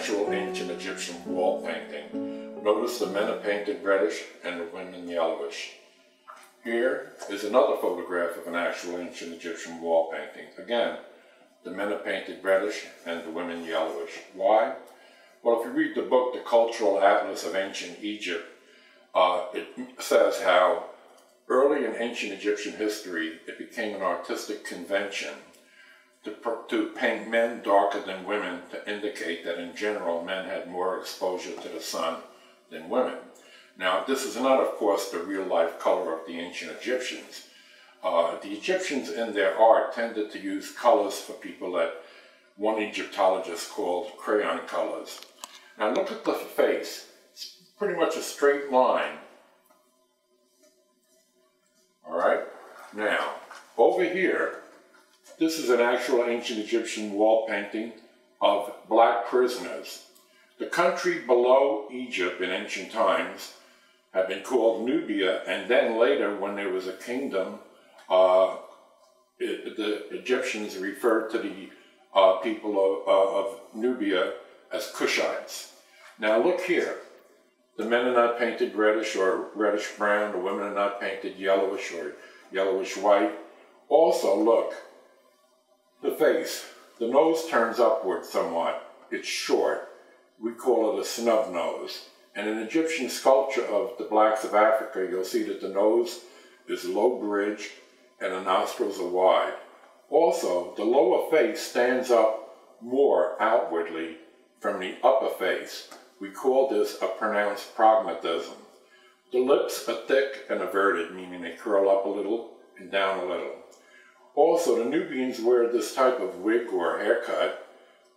actual ancient Egyptian wall painting. Notice the men are painted reddish and the women yellowish. Here is another photograph of an actual ancient Egyptian wall painting. Again, the men are painted reddish and the women yellowish. Why? Well, if you read the book, The Cultural Atlas of Ancient Egypt, it says how early in ancient Egyptian history, it became an artistic convention to paint men darker than women to indicate that in general men had more exposure to the sun than women. Now, this is not, of course, the real-life color of the ancient Egyptians. The Egyptians in their art tended to use colors for people that one Egyptologist called crayon colors. Now look at the face. It's pretty much a straight line. All right? Now, over here, this is an actual ancient Egyptian wall painting of black prisoners. The country below Egypt in ancient times had been called Nubia, and then later, when there was a kingdom, the Egyptians referred to the people of Nubia as Kushites. Now look here. The men are not painted reddish or reddish brown. The women are not painted yellowish or yellowish white. Also, look, the face. The nose turns upward somewhat. It's short. We call it a snub nose. And in Egyptian sculpture of the blacks of Africa, you'll see that the nose is low bridged and the nostrils are wide. Also, the lower face stands up more outwardly from the upper face. We call this a pronounced prognatism. The lips are thick and averted, meaning they curl up a little and down a little. Also, the Nubians wear this type of wig or haircut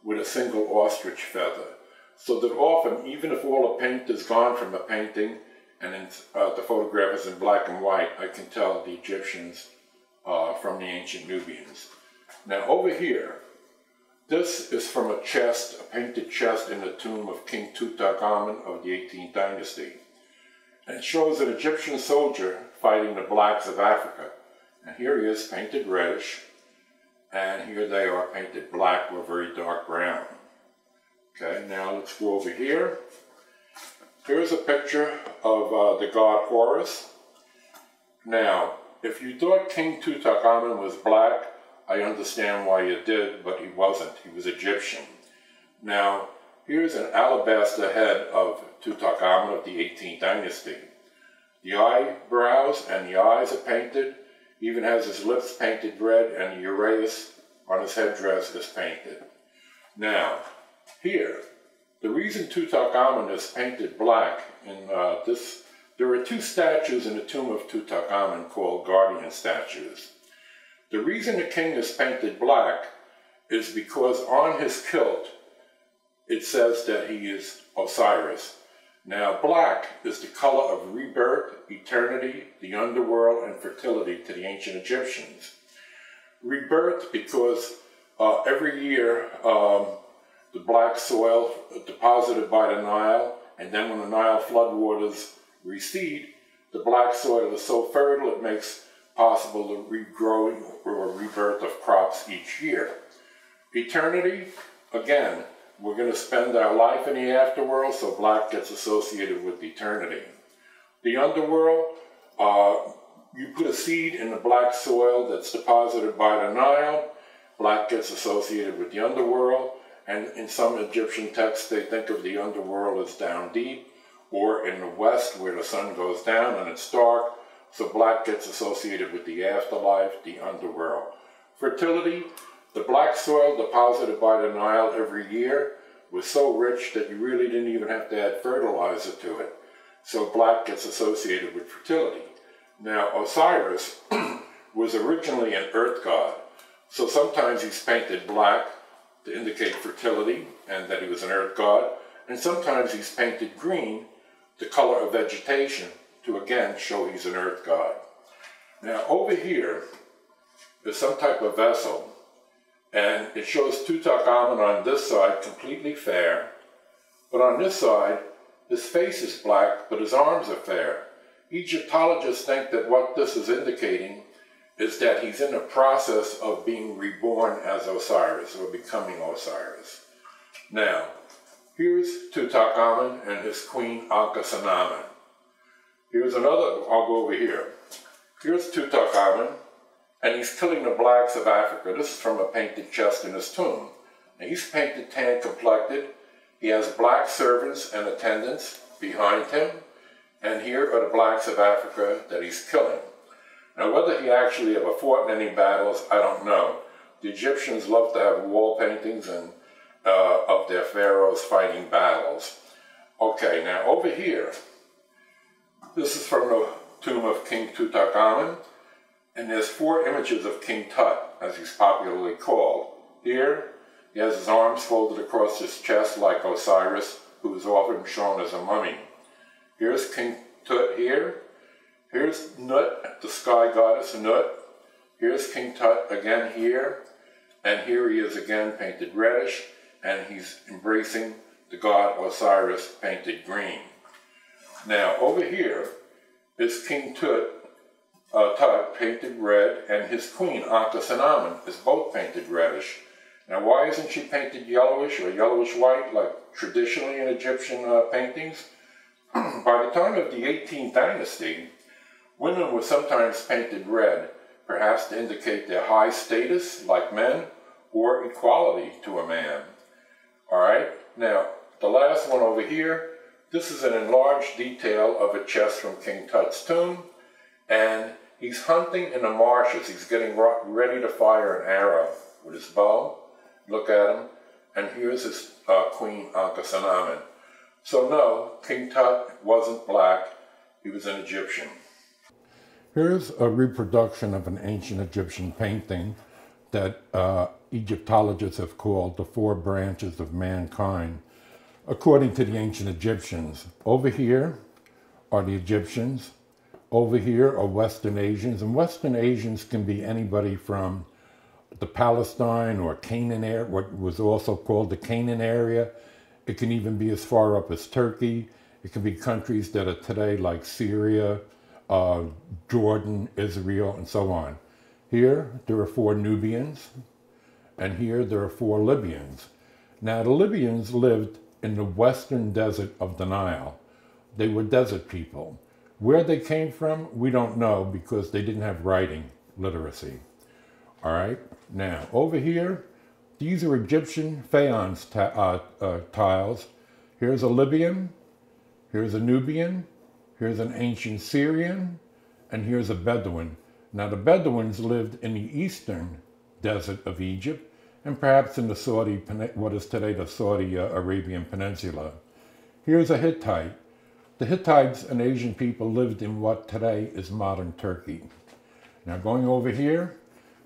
with a single ostrich feather, so that often, even if all the paint is gone from a painting and the photograph is in black and white, I can tell the Egyptians from the ancient Nubians. Now over here, this is from a chest, a painted chest in the tomb of King Tutankhamun of the 18th dynasty. And it shows an Egyptian soldier fighting the blacks of Africa. And here he is painted reddish, and here they are painted black or very dark brown. Okay, now let's go over here. Here's a picture of the god Horus. Now, if you thought King Tutankhamun was black, I understand why you did, but he wasn't. He was Egyptian. Now, here's an alabaster head of Tutankhamun of the 18th dynasty. The eyebrows and the eyes are painted. He even has his lips painted red, and the uraeus on his headdress is painted. Now, here, the reason Tutankhamun is painted black in there are two statues in the tomb of Tutankhamun called guardian statues. The reason the king is painted black is because on his kilt it says that he is Osiris. Now, black is the color of rebirth, eternity, the underworld, and fertility to the ancient Egyptians. Rebirth because every year the black soil deposited by the Nile, and then when the Nile floodwaters recede, the black soil is so fertile it makes possible the regrowing or rebirth of crops each year. Eternity, again, we're going to spend our life in the afterworld, so black gets associated with eternity. The underworld, you put a seed in the black soil that's deposited by the Nile, black gets associated with the underworld, and in some Egyptian texts they think of the underworld as down deep, or in the west where the sun goes down and it's dark, so black gets associated with the afterlife, the underworld. Fertility, the black soil deposited by the Nile every year was so rich that you really didn't even have to add fertilizer to it. So black gets associated with fertility. Now, Osiris was originally an earth god, so sometimes he's painted black to indicate fertility and that he was an earth god, and sometimes he's painted green, the color of vegetation, to again show he's an earth god. Now over here is some type of vessel, and it shows Tutankhamun on this side completely fair, but on this side his face is black but his arms are fair. Egyptologists think that what this is indicating is that he's in the process of being reborn as Osiris or becoming Osiris. Now, Here's Tutankhamun and his queen Ankhesenamun. Here's another, I'll go over here. Here's Tutankhamun, and he's killing the blacks of Africa. This is from a painted chest in his tomb. And he's painted tan complected. He has black servants and attendants behind him. And here are the blacks of Africa that he's killing. Now, whether he actually ever fought in any battles, I don't know. The Egyptians love to have wall paintings and of their pharaohs fighting battles. Okay, now over here, this is from the tomb of King Tutankhamun, and there's 4 images of King Tut, as he's popularly called. Here, he has his arms folded across his chest like Osiris, who is often shown as a mummy. Here's King Tut here. Here's Nut, the sky goddess Nut. Here's King Tut again here. And here he is again painted reddish, and he's embracing the god Osiris painted green. Now over here is King Tut painted red, and his queen Ankhesenamun is both painted reddish. Now why isn't she painted yellowish or yellowish white like traditionally in Egyptian paintings? By the time of the 18th dynasty, women were sometimes painted red, perhaps to indicate their high status like men or equality to a man. All right, now the last one over here, this is an enlarged detail of a chest from King Tut's tomb, and he's hunting in the marshes. He's getting ready to fire an arrow with his bow. Look at him, and here's his queen Ankhesenamun. So no, King Tut wasn't black, he was an Egyptian. Here's a reproduction of an ancient Egyptian painting that Egyptologists have called the 4 branches of mankind, according to the ancient Egyptians. Over here are the Egyptians, over here are Western Asians, and Western Asians can be anybody from the Palestine or Canaan area, what was also called the Canaan area. It can even be as far up as Turkey. It can be countries that are today like Syria, Jordan, Israel, and so on. Here, there are 4 Nubians, and here there are 4 Libyans. Now, the Libyans lived in the western desert of the Nile. They were desert people. Where they came from, we don't know because they didn't have writing literacy. All right, now over here, these are Egyptian faience tiles. Here's a Libyan, here's a Nubian, here's an ancient Syrian, and here's a Bedouin. Now the Bedouins lived in the eastern desert of Egypt, and perhaps in the what is today the Saudi Arabian Peninsula. Here's a Hittite. The Hittites, an Asian people, lived in what today is modern Turkey. Now going over here,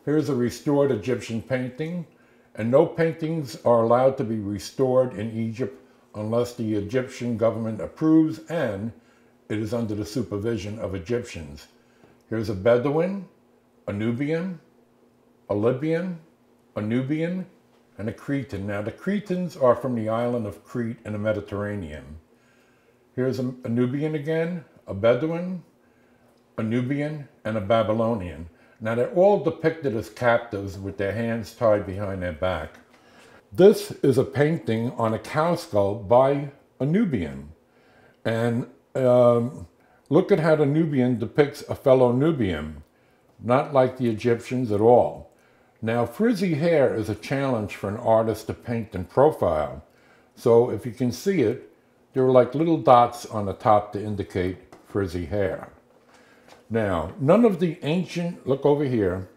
here's a restored Egyptian painting, and no paintings are allowed to be restored in Egypt unless the Egyptian government approves and it is under the supervision of Egyptians. Here's a Bedouin, a Nubian, a Libyan, a Nubian, and a Cretan. Now the Cretans are from the island of Crete in the Mediterranean. Here's a Nubian again, a Bedouin, a Nubian, and a Babylonian. Now they're all depicted as captives with their hands tied behind their back. This is a painting on a cow skull by a Nubian. And look at how the Nubian depicts a fellow Nubian, not like the Egyptians at all. Now frizzy hair is a challenge for an artist to paint in profile. So if you can see it, there are like little dots on the top to indicate frizzy hair. Now, none of the ancient, look over here,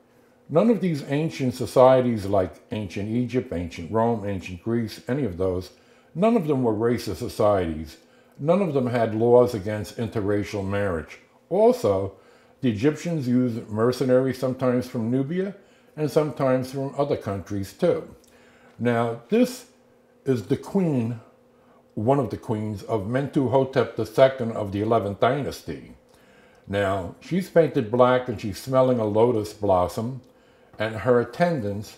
none of these ancient societies like ancient Egypt, ancient Rome, ancient Greece, any of those, none of them were racist societies. None of them had laws against interracial marriage. Also, the Egyptians used mercenaries sometimes from Nubia and sometimes from other countries too. Now, this is the queen, one of the queens of Mentuhotep II of the 11th dynasty. Now, she's painted black and she's smelling a lotus blossom, and her attendants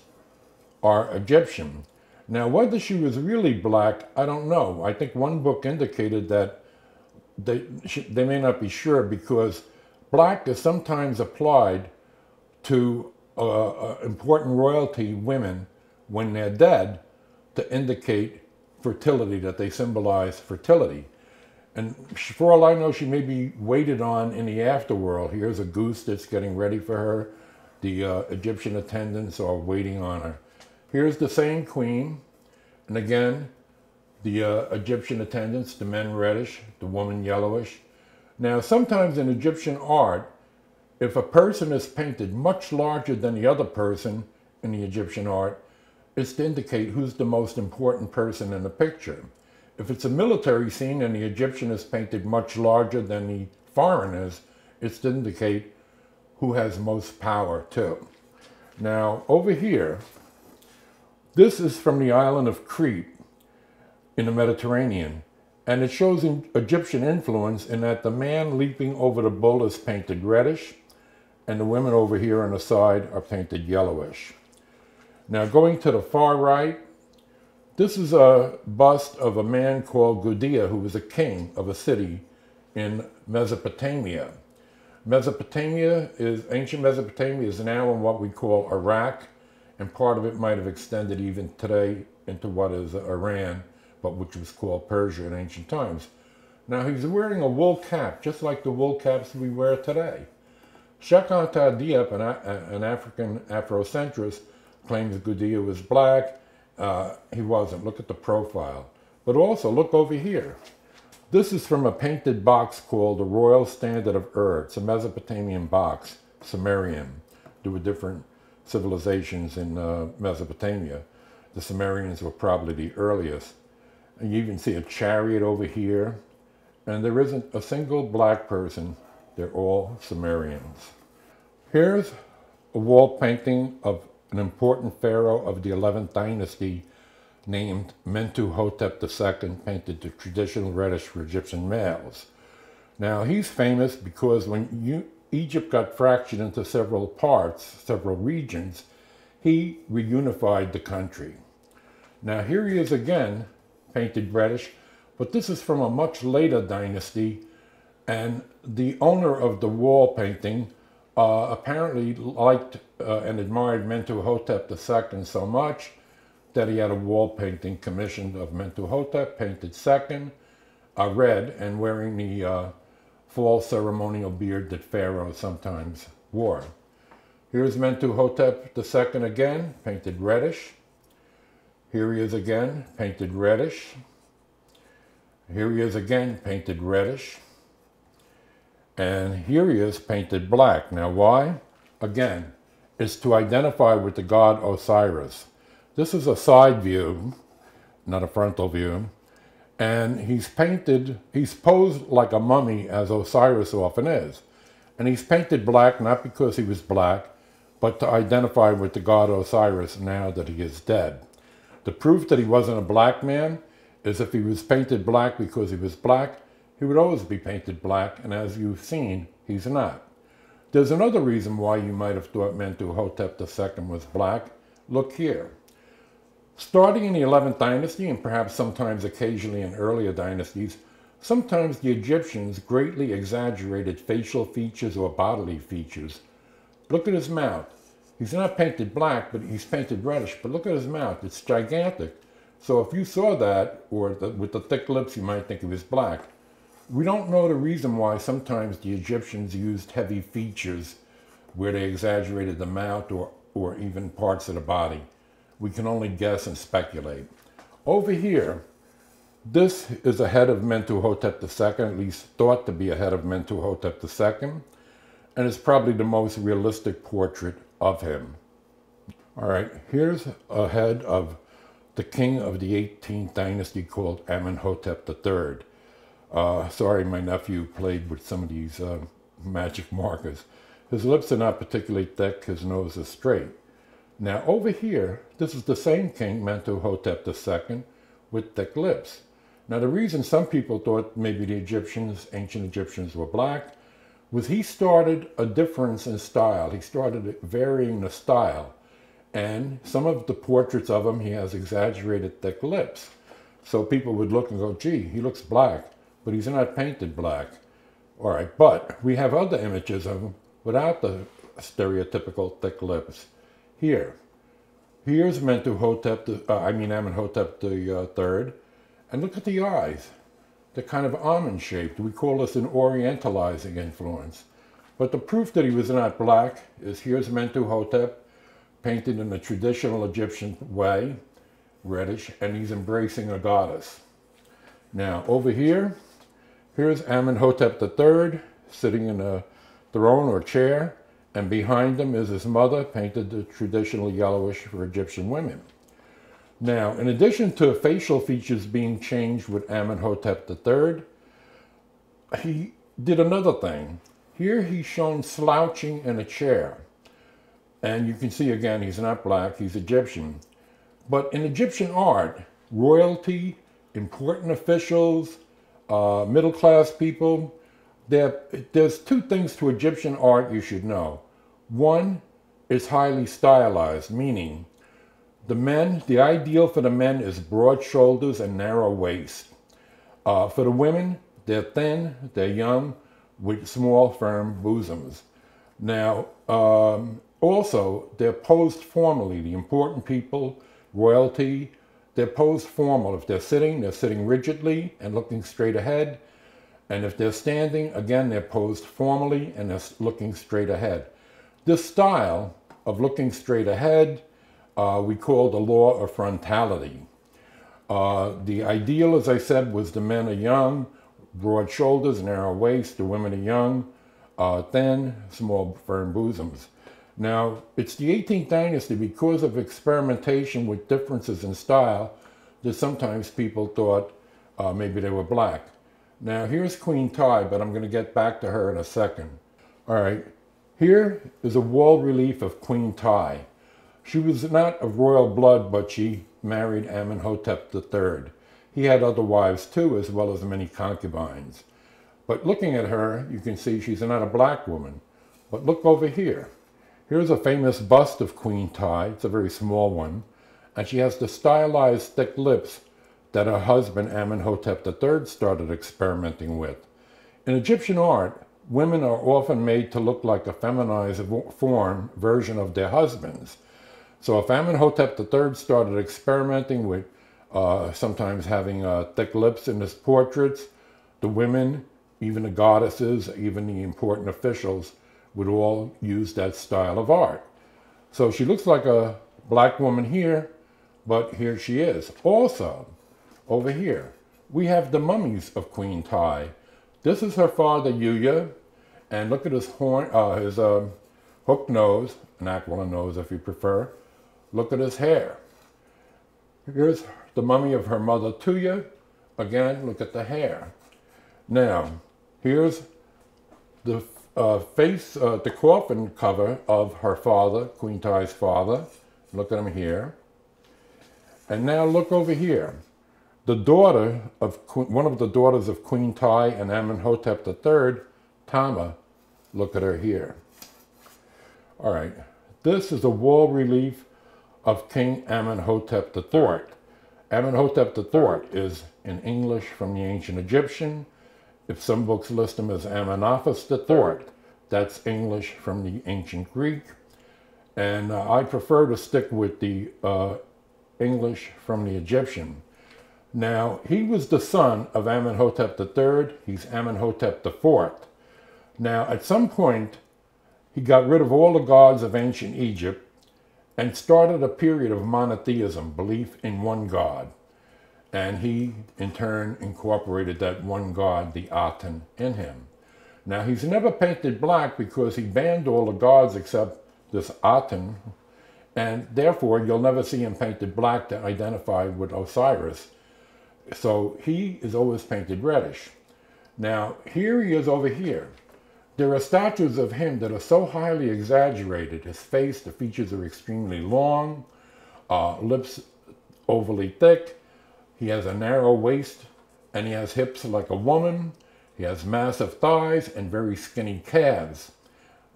are Egyptian. Now, whether she was really black, I don't know. I think one book indicated that they may not be sure because black is sometimes applied to important royalty women when they're dead to indicate fertility, that they symbolize fertility. And for all I know, she may be waited on in the afterworld. Here's a goose that's getting ready for her. The Egyptian attendants are waiting on her. Here's the same queen. And again, the Egyptian attendants, the men reddish, the woman yellowish. Now, sometimes in Egyptian art, if a person is painted much larger than the other person in the Egyptian art, it's to indicate who's the most important person in the picture. If it's a military scene and the Egyptian is painted much larger than the foreigners, it's to indicate who has most power too. Now, over here, this is from the island of Crete in the Mediterranean, and it shows Egyptian influence in that the man leaping over the bull is painted reddish, and the women over here on the side are painted yellowish. Now, going to the far right, this is a bust of a man called Gudea, who was a king of a city in Mesopotamia. Ancient Mesopotamia is now in what we call Iraq, and part of it might have extended even today into what is Iran, but which was called Persia in ancient times. Now, he's wearing a wool cap, just like the wool caps we wear today. Cheikh Anta Diop, an African Afrocentrist, claims Gudea was black. He wasn't. Look at the profile. But also, look over here. This is from a painted box called the Royal Standard of Ur. It's a Mesopotamian box, Sumerian. There were different civilizations in Mesopotamia. The Sumerians were probably the earliest. And you even see a chariot over here. And there isn't a single black person. They're all Sumerians. Here's a wall painting of an important pharaoh of the 11th dynasty named Mentuhotep II, painted the traditional reddish for Egyptian males. Now, he's famous because when Egypt got fractured into several parts, several regions, he reunified the country. Now, here he is again, painted reddish, but this is from a much later dynasty, and the owner of the wall painting apparently liked and admired Mentuhotep II so much that he had a wall painting commissioned of Mentuhotep, painted second, red, and wearing the fall ceremonial beard that pharaohs sometimes wore. Here's Mentuhotep II again, painted reddish. Here he is again, painted reddish. Here he is again, painted reddish. And here he is, painted black. Now why? Again, it's to identify with the god Osiris. This is a side view, not a frontal view. And he's posed like a mummy, as Osiris often is. And he's painted black not because he was black, but to identify with the god Osiris now that he is dead. The proof that he wasn't a black man is if he was painted black because he was black, he would always be painted black, and as you've seen, he's not. There's another reason why you might have thought Mentuhotep II was black. Look here. Starting in the 11th dynasty, and perhaps sometimes occasionally in earlier dynasties, sometimes the Egyptians greatly exaggerated facial features or bodily features. Look at his mouth. He's not painted black, but he's painted reddish, but look at his mouth. It's gigantic. So if you saw that, or with the thick lips, you might think he was black. We don't know the reason why sometimes the Egyptians used heavy features where they exaggerated the mouth or even parts of the body. We can only guess and speculate. Over here, this is a head of Mentuhotep II, at least thought to be a head of Mentuhotep II, and it's probably the most realistic portrait of him. All right, here's a head of the king of the 18th dynasty called Amenhotep III. Sorry, my nephew played with some of these magic markers. His lips are not particularly thick, his nose is straight. Now over here, this is the same king, Mentuhotep II, with thick lips. Now the reason some people thought maybe the ancient Egyptians were black, was he started a difference in style. He started varying the style. And some of the portraits of him, he has exaggerated thick lips. So people would look and go, gee, he looks black. But he's not painted black. All right, but we have other images of him without the stereotypical thick lips. Here's Amenhotep III, And look at the eyes. They're kind of almond-shaped. We call this an orientalizing influence. But the proof that he was not black is here's Mentuhotep, painted in the traditional Egyptian way, reddish, and he's embracing a goddess. Now, over here, here's Amenhotep III, sitting in a throne or chair, and behind him is his mother, painted the traditional yellowish for Egyptian women. Now, in addition to facial features being changed with Amenhotep III, he did another thing. Here he's shown slouching in a chair. And you can see again, he's not black, he's Egyptian. But in Egyptian art, royalty, important officials, middle-class people, there's two things to Egyptian art you should know. One is highly stylized, meaning the ideal for the men is broad shoulders and narrow waist. For the women, they're thin, they're young, with small, firm bosoms. Now, also, they're posed formally. The important people, royalty, they're posed formal. If they're sitting rigidly and looking straight ahead. And if they're standing, again, they're posed formally and they're looking straight ahead. This style of looking straight ahead, we call the law of frontality. The ideal, as I said, was the men are young, broad shoulders, narrow waist. The women are young, thin, small, firm bosoms. Now, it's the 18th dynasty, because of experimentation with differences in style, that sometimes people thought maybe they were black. Now, here's Queen Tiye, but I'm going to get back to her in a second. All right, here is a wall relief of Queen Tiye. She was not of royal blood, but she married Amenhotep III. He had other wives too, as well as many concubines. But looking at her, you can see she's not a black woman. But look over here. Here's a famous bust of Queen Tiye. It's a very small one. And she has the stylized thick lips that her husband Amenhotep III started experimenting with. In Egyptian art, women are often made to look like a feminized version of their husbands. So if Amenhotep III started experimenting with sometimes having thick lips in his portraits, the women, even the goddesses, even the important officials, would all use that style of art. So she looks like a black woman here, but here she is. Also, over here, we have the mummies of Queen Tiye. This is her father, Yuya, and look at his hook nose, an aquiline nose if you prefer. Look at his hair. Here's the mummy of her mother, Tuya. Again, look at the hair. Now, here's the the coffin cover of her father, Queen Tiye's father. Look at him here. And now look over here. The daughter of one of the daughters of Queen Tiye and Amenhotep III, Tama. Look at her here. All right. This is a wall relief of King Amenhotep IV. Amenhotep IV is in English from the ancient Egyptian. If some books list him as Amenophis IV, that's English from the ancient Greek. And I prefer to stick with the English from the Egyptian. Now, he was the son of Amenhotep III. He's Amenhotep IV. Now, at some point, he got rid of all the gods of ancient Egypt and started a period of monotheism, belief in one god. And he, in turn, incorporated that one god, the Aten, in him. Now, he's never painted black because he banned all the gods except this Aten, and therefore you'll never see him painted black to identify with Osiris. So he is always painted reddish. Now, here he is over here. There are statues of him that are so highly exaggerated. His face, the features are extremely long, lips overly thick. He has a narrow waist, and he has hips like a woman. He has massive thighs and very skinny calves.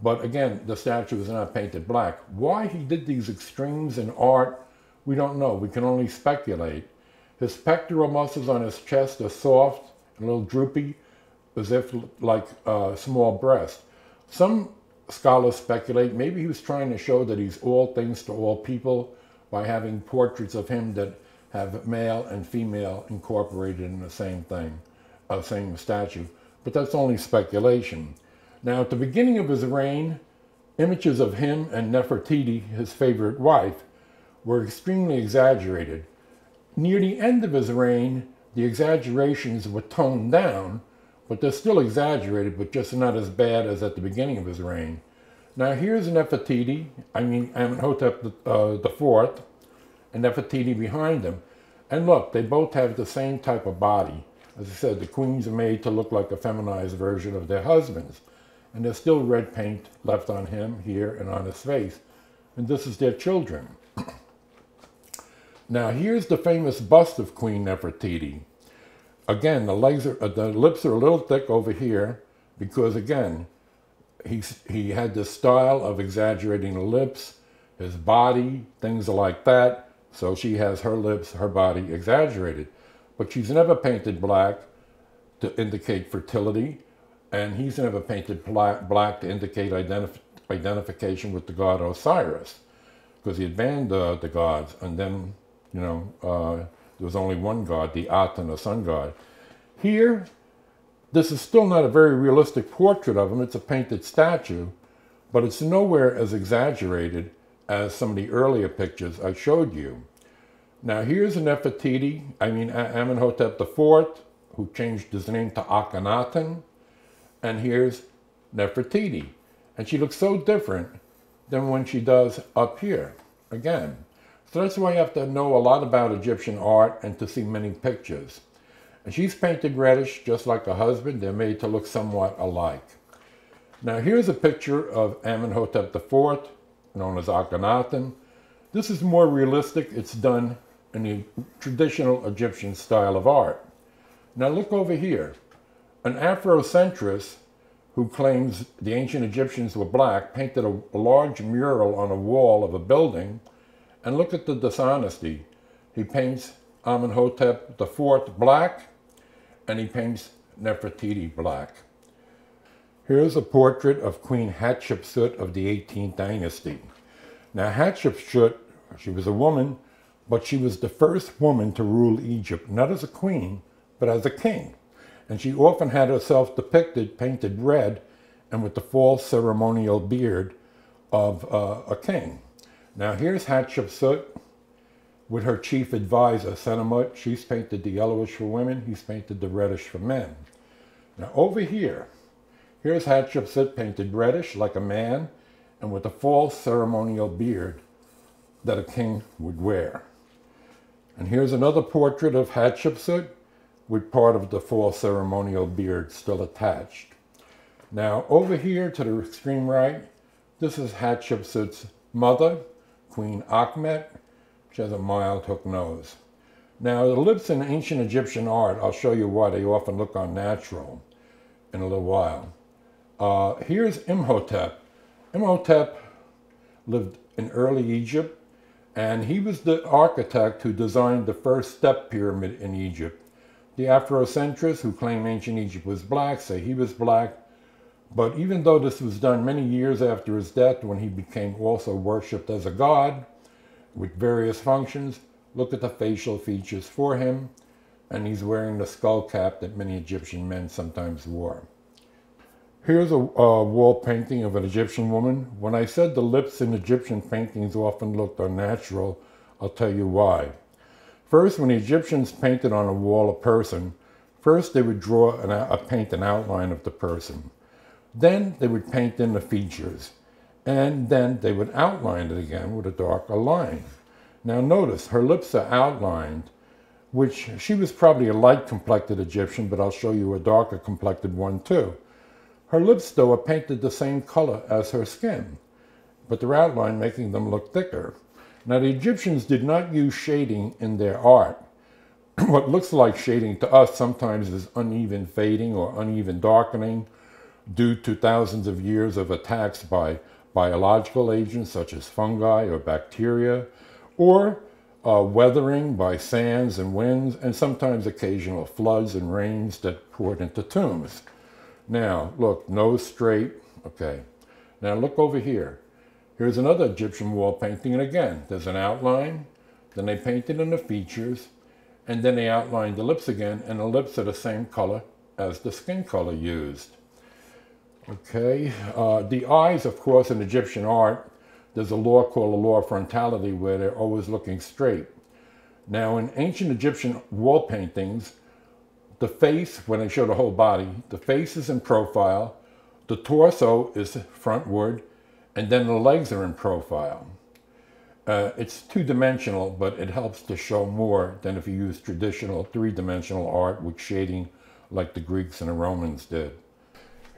But again, the statue is not painted black. Why he did these extremes in art, we don't know. We can only speculate. His pectoral muscles on his chest are soft and a little droopy, as if like a small breast. Some scholars speculate maybe he was trying to show that he's all things to all people by having portraits of him that have male and female incorporated in the same thing, same statue. But that's only speculation. Now, at the beginning of his reign, images of him and Nefertiti, his favorite wife, were extremely exaggerated. Near the end of his reign, the exaggerations were toned down, but they're still exaggerated, but just not as bad as at the beginning of his reign. Now here's Nefertiti, Amenhotep IV, and Nefertiti behind him. And look, they both have the same type of body. As I said, the queens are made to look like a feminized version of their husbands. And there's still red paint left on him here and on his face. And this is their children. Now here's the famous bust of Queen Nefertiti. Again, the lips are a little thick over here because, again, he had this style of exaggerating the lips, his body, things like that. So she has her lips, her body exaggerated. But she's never painted black to indicate fertility, and he's never painted black to indicate identification with the god Osiris, because he had banned the gods, and then, there was only one god, the Aten, the sun god. Here, this is still not a very realistic portrait of him. It's a painted statue, but it's nowhere as exaggerated as some of the earlier pictures I showed you. Now here's Amenhotep IV, who changed his name to Akhenaten, and here's Nefertiti. And she looks so different than when she does up here, again. So that's why you have to know a lot about Egyptian art and to see many pictures. And she's painted reddish, just like her husband. They're made to look somewhat alike. Now here's a picture of Amenhotep IV, known as Akhenaten. This is more realistic. It's done in the traditional Egyptian style of art. Now look over here. An Afrocentrist who claims the ancient Egyptians were black painted a large mural on a wall of a building. And look at the dishonesty. He paints Amenhotep IV black, and he paints Nefertiti black. Here's a portrait of Queen Hatshepsut of the 18th dynasty. Now Hatshepsut, she was a woman, but she was the first woman to rule Egypt, not as a queen, but as a king. And she often had herself depicted, painted red, and with the false ceremonial beard of a king. Now here's Hatshepsut with her chief advisor, Senamut. She's painted the yellowish for women, he's painted the reddish for men. Now over here, here's Hatshepsut painted reddish like a man and with a false ceremonial beard that a king would wear. And here's another portrait of Hatshepsut with part of the false ceremonial beard still attached. Now over here to the extreme right, this is Hatshepsut's mother, Queen Akhmet. She has a mild hook nose. Now the lips in ancient Egyptian art, I'll show you why they often look unnatural in a little while. Here's Imhotep. Imhotep lived in early Egypt, and he was the architect who designed the first step pyramid in Egypt. The Afrocentrists who claim ancient Egypt was black say he was black, but even though this was done many years after his death, when he became also worshipped as a god with various functions, look at the facial features for him, and he's wearing the skull cap that many Egyptian men sometimes wore. Here's a wall painting of an Egyptian woman. When I said the lips in Egyptian paintings often looked unnatural, I'll tell you why. First, when the Egyptians painted on a wall a person, first they would paint an outline of the person. Then they would paint in the features, and then they would outline it again with a darker line. Now notice, her lips are outlined, which she was probably a light-complected Egyptian, but I'll show you a darker complected one too. Her lips, though, are painted the same color as her skin, but they're outlined, making them look thicker. Now the Egyptians did not use shading in their art. What looks like shading to us sometimes is uneven fading or uneven darkening, due to thousands of years of attacks by biological agents such as fungi or bacteria, or weathering by sands and winds, and sometimes occasional floods and rains that poured into tombs. Now, look, nose straight, okay. Now look over here. Here's another Egyptian wall painting, and again, there's an outline, then they painted in the features, and then they outlined the lips again, and the lips are the same color as the skin color used. Okay, the eyes, of course, in Egyptian art, there's a law called the law of frontality where they're always looking straight. Now, in ancient Egyptian wall paintings, the face, when they show the whole body, the face is in profile, the torso is frontward, and then the legs are in profile. It's two-dimensional, but it helps to show more than if you use traditional three-dimensional art with shading like the Greeks and the Romans did.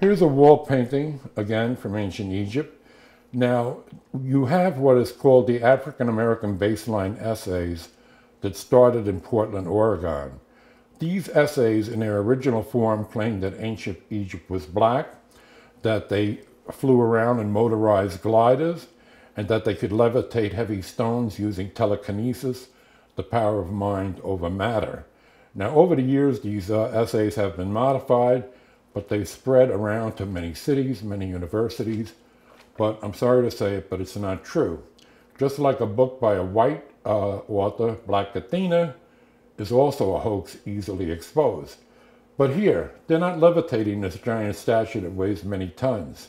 Here's a wall painting, again, from ancient Egypt. Now, you have what is called the African American baseline essays that started in Portland, Oregon. These essays, in their original form, claimed that ancient Egypt was black, that they flew around in motorized gliders, and that they could levitate heavy stones using telekinesis, the power of mind over matter. Now, over the years, these essays have been modified, but they've spread around to many cities, many universities. But I'm sorry to say it, but it's not true. Just like a book by a white author, Black Athena, is also a hoax easily exposed. But here, they're not levitating this giant statue that weighs many tons.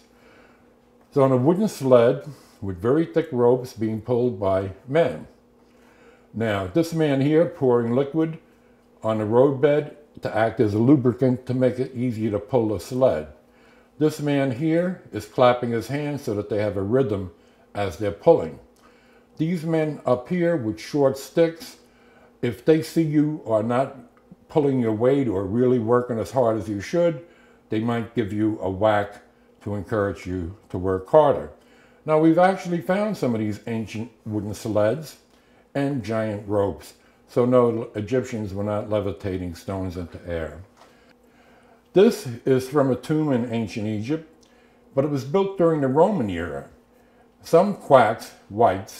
It's on a wooden sled with very thick ropes being pulled by men. Now, this man here pouring liquid on the roadbed to act as a lubricant to make it easier to pull the sled. This man here is clapping his hands so that they have a rhythm as they're pulling. These men up here with short sticks, if they see you are not pulling your weight or really working as hard as you should, they might give you a whack to encourage you to work harder. Now, we've actually found some of these ancient wooden sleds and giant ropes. So no, Egyptians were not levitating stones into air. This is from a tomb in ancient Egypt, but it was built during the Roman era. Some quacks, white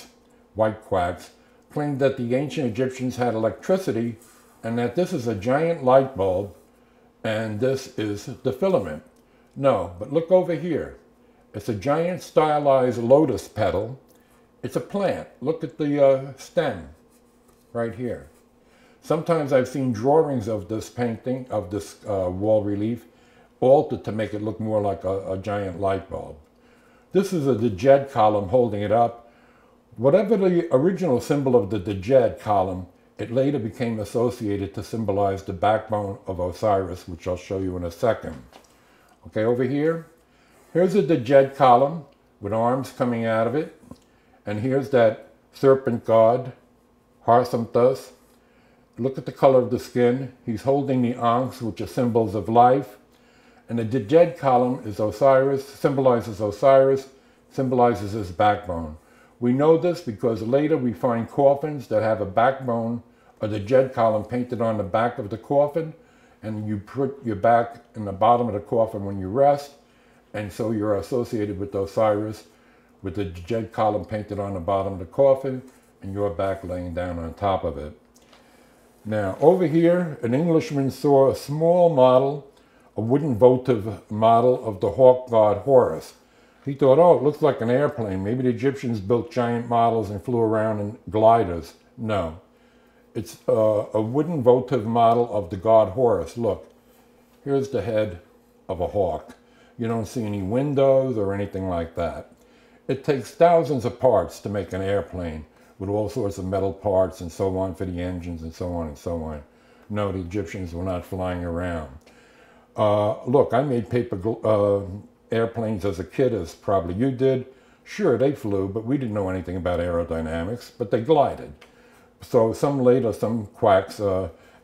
quacks, claimed that the ancient Egyptians had electricity and that this is a giant light bulb and this is the filament. No, but look over here. It's a giant stylized lotus petal. It's a plant. Look at the stem right here. Sometimes I've seen drawings of this painting, of this wall relief, altered to make it look more like a giant light bulb. This is a Djed column holding it up. Whatever the original symbol of the Djed column, it later became associated to symbolize the backbone of Osiris, which I'll show you in a second. Okay, over here, here's a Djed column with arms coming out of it. And here's that serpent god, Harsamthus. Look at the color of the skin. He's holding the ankhs, which are symbols of life. And the Djed column is Osiris, symbolizes his backbone. We know this because later we find coffins that have a backbone or the Djed column painted on the back of the coffin, and you put your back in the bottom of the coffin when you rest, and so you're associated with Osiris with the Djed column painted on the bottom of the coffin and your back laying down on top of it. Now, over here, an Englishman saw a small model, a wooden votive model of the hawk god Horus. He thought, oh, it looks like an airplane. Maybe the Egyptians built giant models and flew around in gliders. No. It's a wooden votive model of the god Horus. Look, here's the head of a hawk. You don't see any windows or anything like that. It takes thousands of parts to make an airplane, with all sorts of metal parts and so on for the engines and so on and so on. No, the Egyptians were not flying around. Look, I made paper airplanes as a kid, as probably you did. Sure, they flew, but we didn't know anything about aerodynamics, but they glided. So some quacks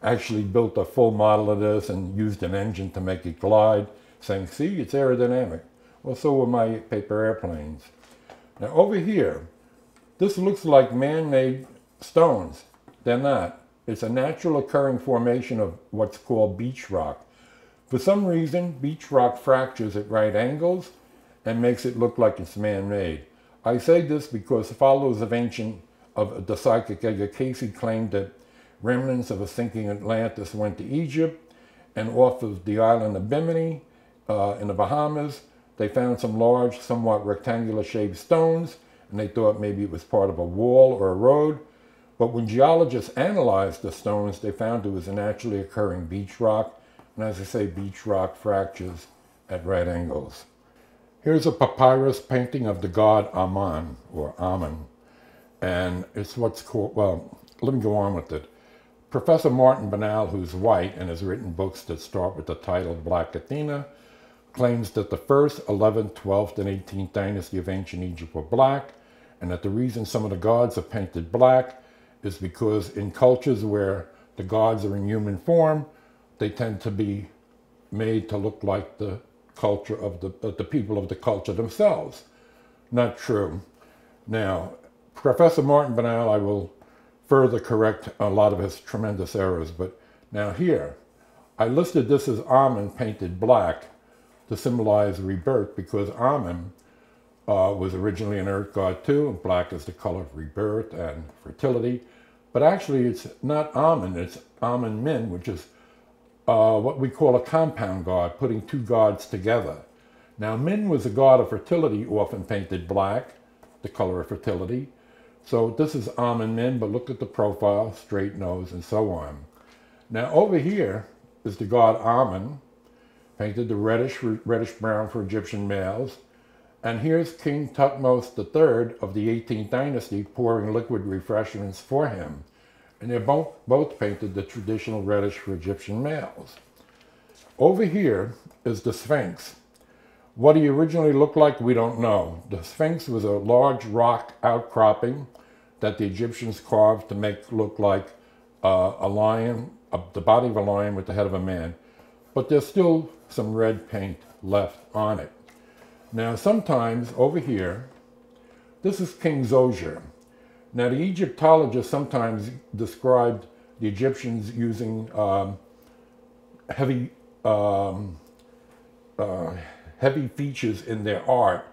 actually built a full model of this and used an engine to make it glide, saying, see, it's aerodynamic. Well, so were my paper airplanes. Now over here, this looks like man-made stones. They're not. It's a natural occurring formation of what's called beach rock. For some reason, beach rock fractures at right angles and makes it look like it's man-made. I say this because followers of the psychic Edgar Cayce claimed that remnants of a sinking Atlantis went to Egypt, and off of the island of Bimini in the Bahamas, they found some large, somewhat rectangular shaped stones, and they thought maybe it was part of a wall or a road. But when geologists analyzed the stones, they found it was a naturally occurring beach rock. And as I say, beach rock fractures at right angles. Here's a papyrus painting of the god Amun, or Amun. And it's what's called, well, let me go on with it. Professor Martin Banal, who's white and has written books that start with the title Black Athena, claims that the 1st, 11th, 12th, and 18th dynasty of ancient Egypt were black, and that the reason some of the gods are painted black is because in cultures where the gods are in human form, they tend to be made to look like the culture of the people of the culture themselves. Not true. Now, Professor Martin Banal, I will further correct a lot of his tremendous errors, but now here, I listed this as Amun painted black to symbolize rebirth because Amun was originally an earth god too, and black is the color of rebirth and fertility. But actually it's not Amun, it's Amun Min, which is what we call a compound god, putting two gods together. Now Min was a god of fertility, often painted black, the color of fertility. So this is Amun Min, but look at the profile, straight nose, and so on. Now over here is the god Amun, painted the reddish brown for Egyptian males. And here's King Thutmose III of the 18th dynasty pouring liquid refreshments for him. And they're both painted the traditional reddish for Egyptian males. Over here is the Sphinx. What he originally looked like, we don't know. The Sphinx was a large rock outcropping that the Egyptians carved to make look like a lion, the body of a lion with the head of a man. But there's still some red paint left on it. Now sometimes over here, this is King Zoser. Now the Egyptologists sometimes described the Egyptians using heavy features in their art,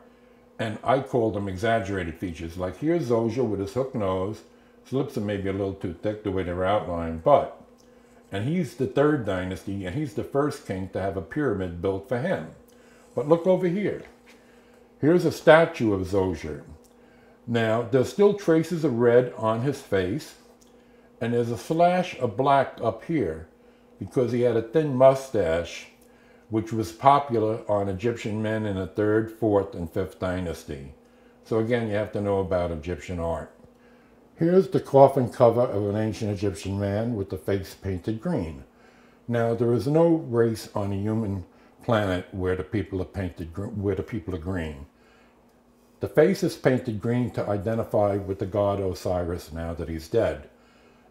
and I call them exaggerated features. Like here's Zoser with his hook nose. His lips are maybe a little too thick the way they're outlined, and he's the 3rd dynasty, and he's the first king to have a pyramid built for him. But look over here. Here's a statue of Zoser. Now, there's still traces of red on his face, and there's a slash of black up here because he had a thin mustache, which was popular on Egyptian men in the 3rd, 4th, and 5th dynasty. So again, you have to know about Egyptian art. Here's the coffin cover of an ancient Egyptian man with the face painted green. Now, there is no race on a human planet where the people are green. The face is painted green to identify with the god Osiris now that he's dead.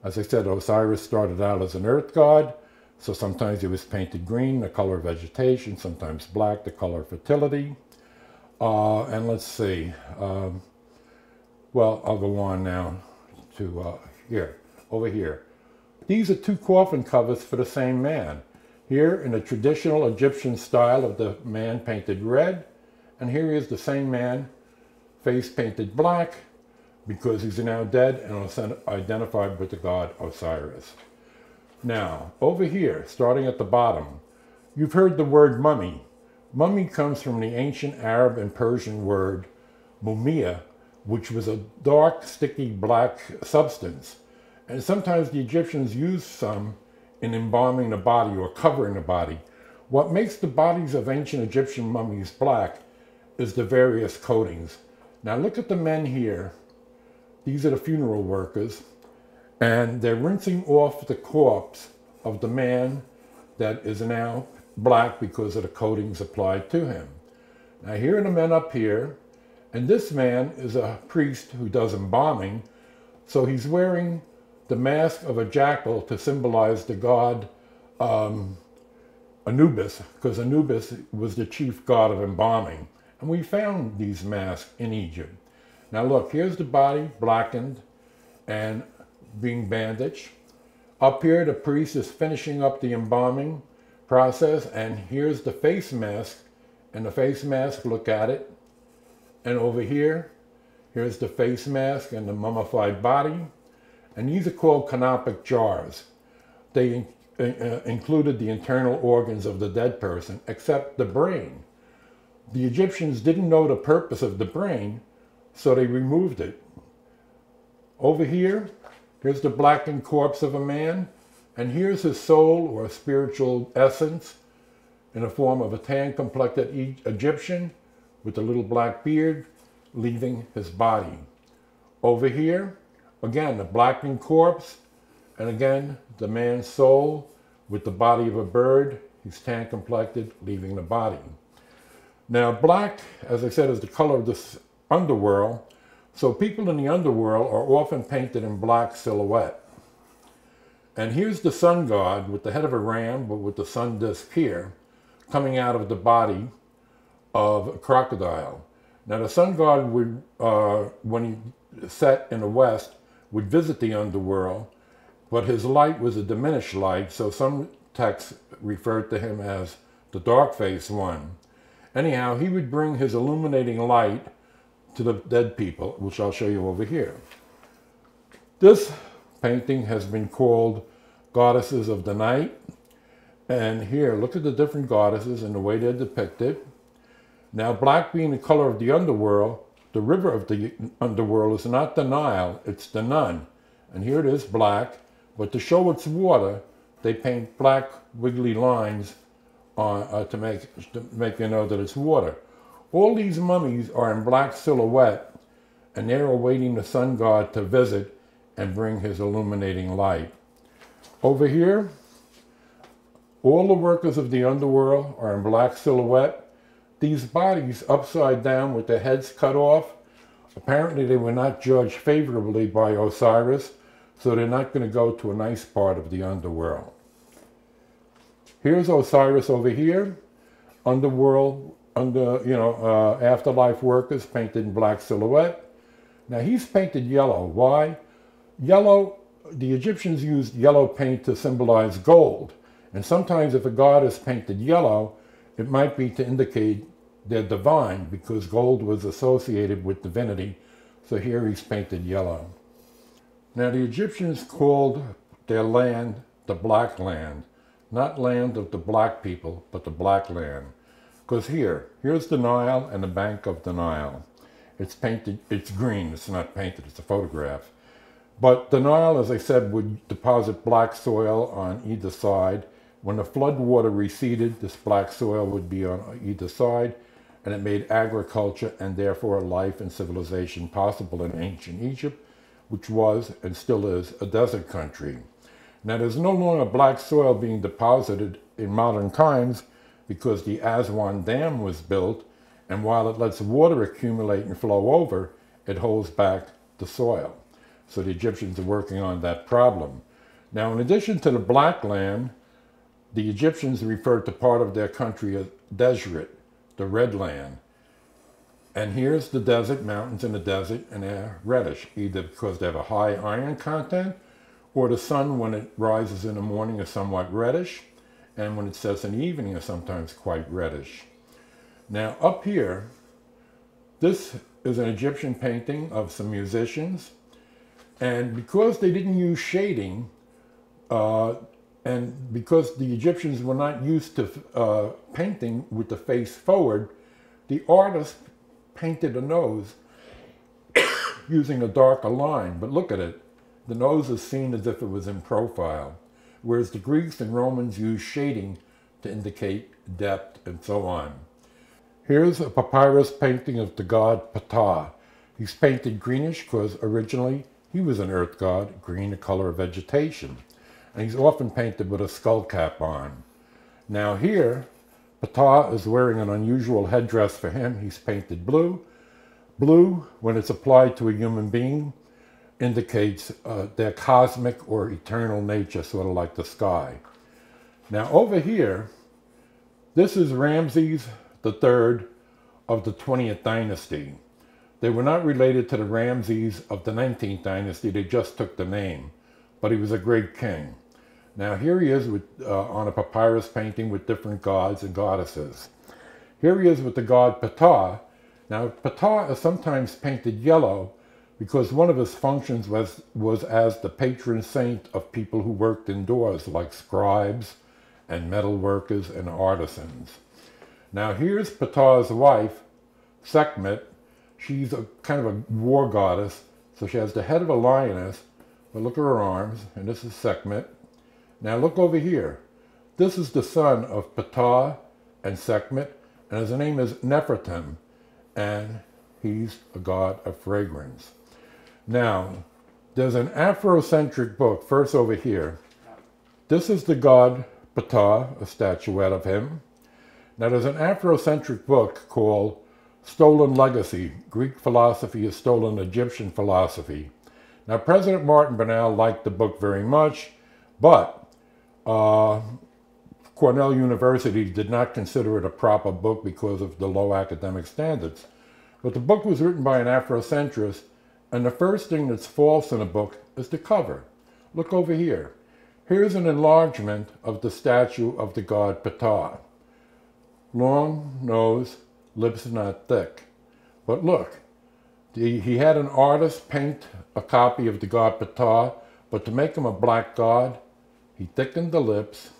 As I said, Osiris started out as an earth god, so sometimes he was painted green, the color of vegetation, sometimes black, the color of fertility. And let's see, well, I'll go on now to over here. These are 2 coffin covers for the same man. Here in the traditional Egyptian style of the man painted red, and here is the same man, face painted black, because he's now dead and identified with the god Osiris. Now, over here, starting at the bottom, you've heard the word mummy. Mummy comes from the ancient Arab and Persian word mumia, which was a dark, sticky black substance. And sometimes the Egyptians used some in embalming the body or covering the body. What makes the bodies of ancient Egyptian mummies black is the various coatings. Now look at the men here. These are the funeral workers, and they're rinsing off the corpse of the man that is now black because of the coatings applied to him. Now here are the men up here, and this man is a priest who does embalming, so he's wearing the mask of a jackal to symbolize the god Anubis, because Anubis was the chief god of embalming. And we found these masks in Egypt. Now look, here's the body blackened and being bandaged. Up here, the priest is finishing up the embalming process, and here's the face mask. And the face mask, look at it. And over here, here's the face mask and the mummified body. And these are called canopic jars. They included the internal organs of the dead person, except the brain. The Egyptians didn't know the purpose of the brain, so they removed it. Over here, Here's the blackened corpse of a man, and here's his soul or spiritual essence in the form of a tan-complected Egyptian with a little black beard leaving his body. Over here, again, the blackened corpse, and again, the man's soul with the body of a bird. He's tan-complected, leaving the body. Now, black, as I said, is the color of this underworld, so people in the underworld are often painted in black silhouette. And here's the sun god with the head of a ram, but with the sun disk here, coming out of the body of a crocodile. Now, the sun god would, when he set in the west, would visit the underworld, but his light was a diminished light, so some texts referred to him as the dark-faced one. Anyhow, he would bring his illuminating light to the dead people, which I'll show you over here. This painting has been called Goddesses of the Night. And here, look at the different goddesses and the way they're depicted. Now, black being the color of the underworld, the river of the underworld is not the Nile, it's the Nun. And here it is black, but to show it's water, they paint black wiggly lines on, to make you know that it's water. All these mummies are in black silhouette, and they're awaiting the sun god to visit and bring his illuminating light. Over here, all the workers of the underworld are in black silhouette. These bodies upside down with their heads cut off, apparently they were not judged favorably by Osiris, so they're not going to go to a nice part of the underworld. Here's Osiris over here, underworld, afterlife workers painted in black silhouette. Now he's painted yellow. Why? Yellow, the Egyptians used yellow paint to symbolize gold. And sometimes if a god is painted yellow, it might be to indicate they're divine because gold was associated with divinity. So here he's painted yellow. Now the Egyptians called their land the Black Land. Not land of the black people, but the Black Land. Because here's the Nile and the bank of the Nile. It's painted, it's green, it's not painted, it's a photograph. But the Nile, as I said, would deposit black soil on either side. When the flood water receded, this black soil would be on either side, and it made agriculture and therefore life and civilization possible in ancient Egypt, which was and still is a desert country. Now there's no longer black soil being deposited in modern times because the Aswan Dam was built, and while it lets water accumulate and flow over, it holds back the soil. So the Egyptians are working on that problem. Now in addition to the Black Land, the Egyptians referred to part of their country as Deseret, the Red Land. And here's the desert, mountains in the desert, and they're reddish, either because they have a high iron content, or the sun when it rises in the morning is somewhat reddish, and when it sets in the evening is sometimes quite reddish. Now up here, this is an Egyptian painting of some musicians, and because they didn't use shading, and because the Egyptians were not used to painting with the face forward, the artist painted a nose using a darker line. But look at it. The nose is seen as if it was in profile, whereas the Greeks and Romans used shading to indicate depth and so on. Here's a papyrus painting of the god Ptah. He's painted greenish because originally he was an earth god, green the color of vegetation. And he's often painted with a skull cap on. Now here, Ptah is wearing an unusual headdress for him. He's painted blue. Blue, when it's applied to a human being, indicates their cosmic or eternal nature, sort of like the sky. Now over here, this is Ramses III of the 20th dynasty. They were not related to the Ramses of the 19th dynasty, they just took the name, but he was a great king. Now here he is with, on a papyrus painting with different gods and goddesses. Here he is with the god Ptah. Now Ptah is sometimes painted yellow because one of his functions was as the patron saint of people who worked indoors, like scribes and metal workers and artisans. Now here's Ptah's wife, Sekhmet. She's a kind of a war goddess, so she has the head of a lioness, But look at her arms, and this is Sekhmet. Now look over here. This is the son of Ptah and Sekhmet, and his name is Nefertim, and he's a god of fragrance. Now, there's an Afrocentric book, first over here. This is the god Ptah, a statuette of him. Now there's an Afrocentric book called Stolen Legacy, Greek Philosophy is Stolen Egyptian Philosophy. Now President Martin Bernal liked the book very much, but Cornell University did not consider it a proper book because of the low academic standards. But the book was written by an Afrocentrist, and the first thing that's false in the book is the cover. Look over here. Here's an enlargement of the statue of the god Ptah. Long nose, lips not thick. But look, he had an artist paint a copy of the god Ptah, but to make him a black god, he thickened the lips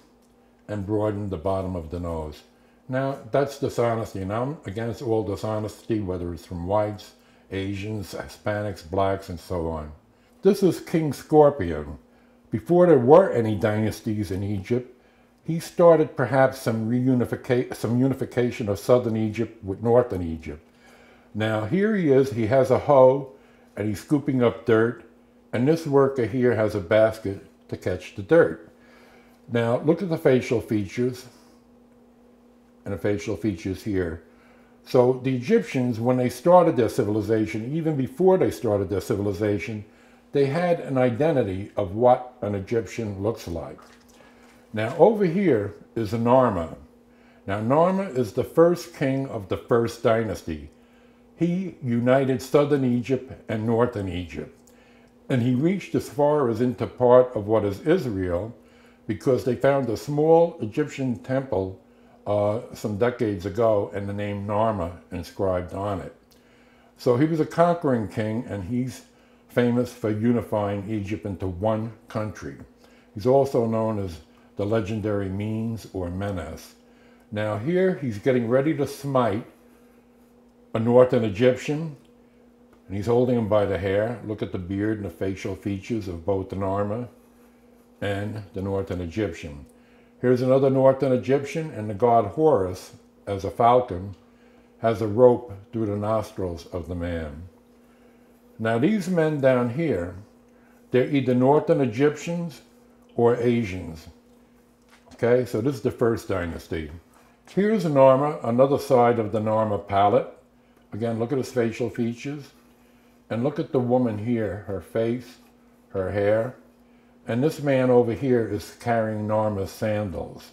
and broadened the bottom of the nose. Now, that's dishonesty, and I'm against all dishonesty, whether it's from whites, Asians, Hispanics, blacks, and so on. This is King Scorpion. Before there were any dynasties in Egypt, he started perhaps some unification of southern Egypt with northern Egypt. Now, here he is, he has a hoe, and he's scooping up dirt, and this worker here has a basket to catch the dirt. Now, look at the facial features, and the facial features here. So the Egyptians, when they started their civilization, even before they started their civilization, they had an identity of what an Egyptian looks like. Now, over here is Narmer. Now, Narmer is the first king of the first dynasty. He united southern Egypt and northern Egypt. And he reached as far as into part of what is Israel, because they found a small Egyptian temple some decades ago and the name Narmer inscribed on it. So he was a conquering king, and he's famous for unifying Egypt into one country. He's also known as the legendary Menes or Menes. Now here he's getting ready to smite a northern Egyptian, and he's holding him by the hair. Look at the beard and the facial features of both the Narmer and the northern Egyptian. Here's another northern Egyptian, and the god Horus, as a falcon, has a rope through the nostrils of the man. Now these men down here, they're either northern Egyptians or Asians. Okay, so this is the first dynasty. Here's Narmer, another side of the Narmer palette. Again, look at his facial features. And look at the woman here, her face, her hair. And this man over here is carrying Narmer's sandals.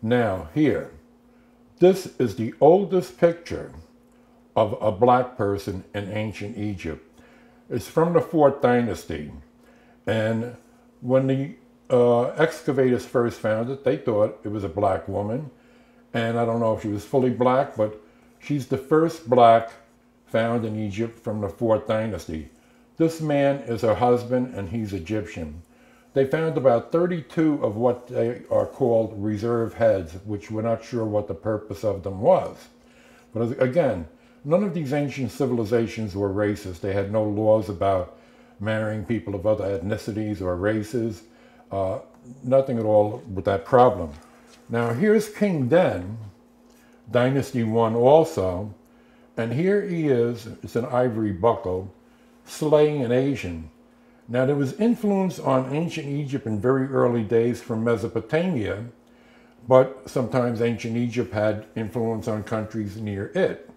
Now, here, this is the oldest picture of a black person in ancient Egypt. It's from the 4th dynasty. And when the excavators first found it, they thought it was a black woman. And I don't know if she was fully black, but she's the first black found in Egypt from the 4th dynasty. This man is her husband, and he's Egyptian. They found about 32 of what they are called reserve heads, which we're not sure what the purpose of them was. But again, none of these ancient civilizations were racist. They had no laws about marrying people of other ethnicities or races. Nothing at all with that problem. Now here's King Den, Dynasty 1 also, and here he is, it's an ivory buckle, slaying an Asian. Now there was influence on ancient Egypt in very early days from Mesopotamia, but sometimes ancient Egypt had influence on countries near it.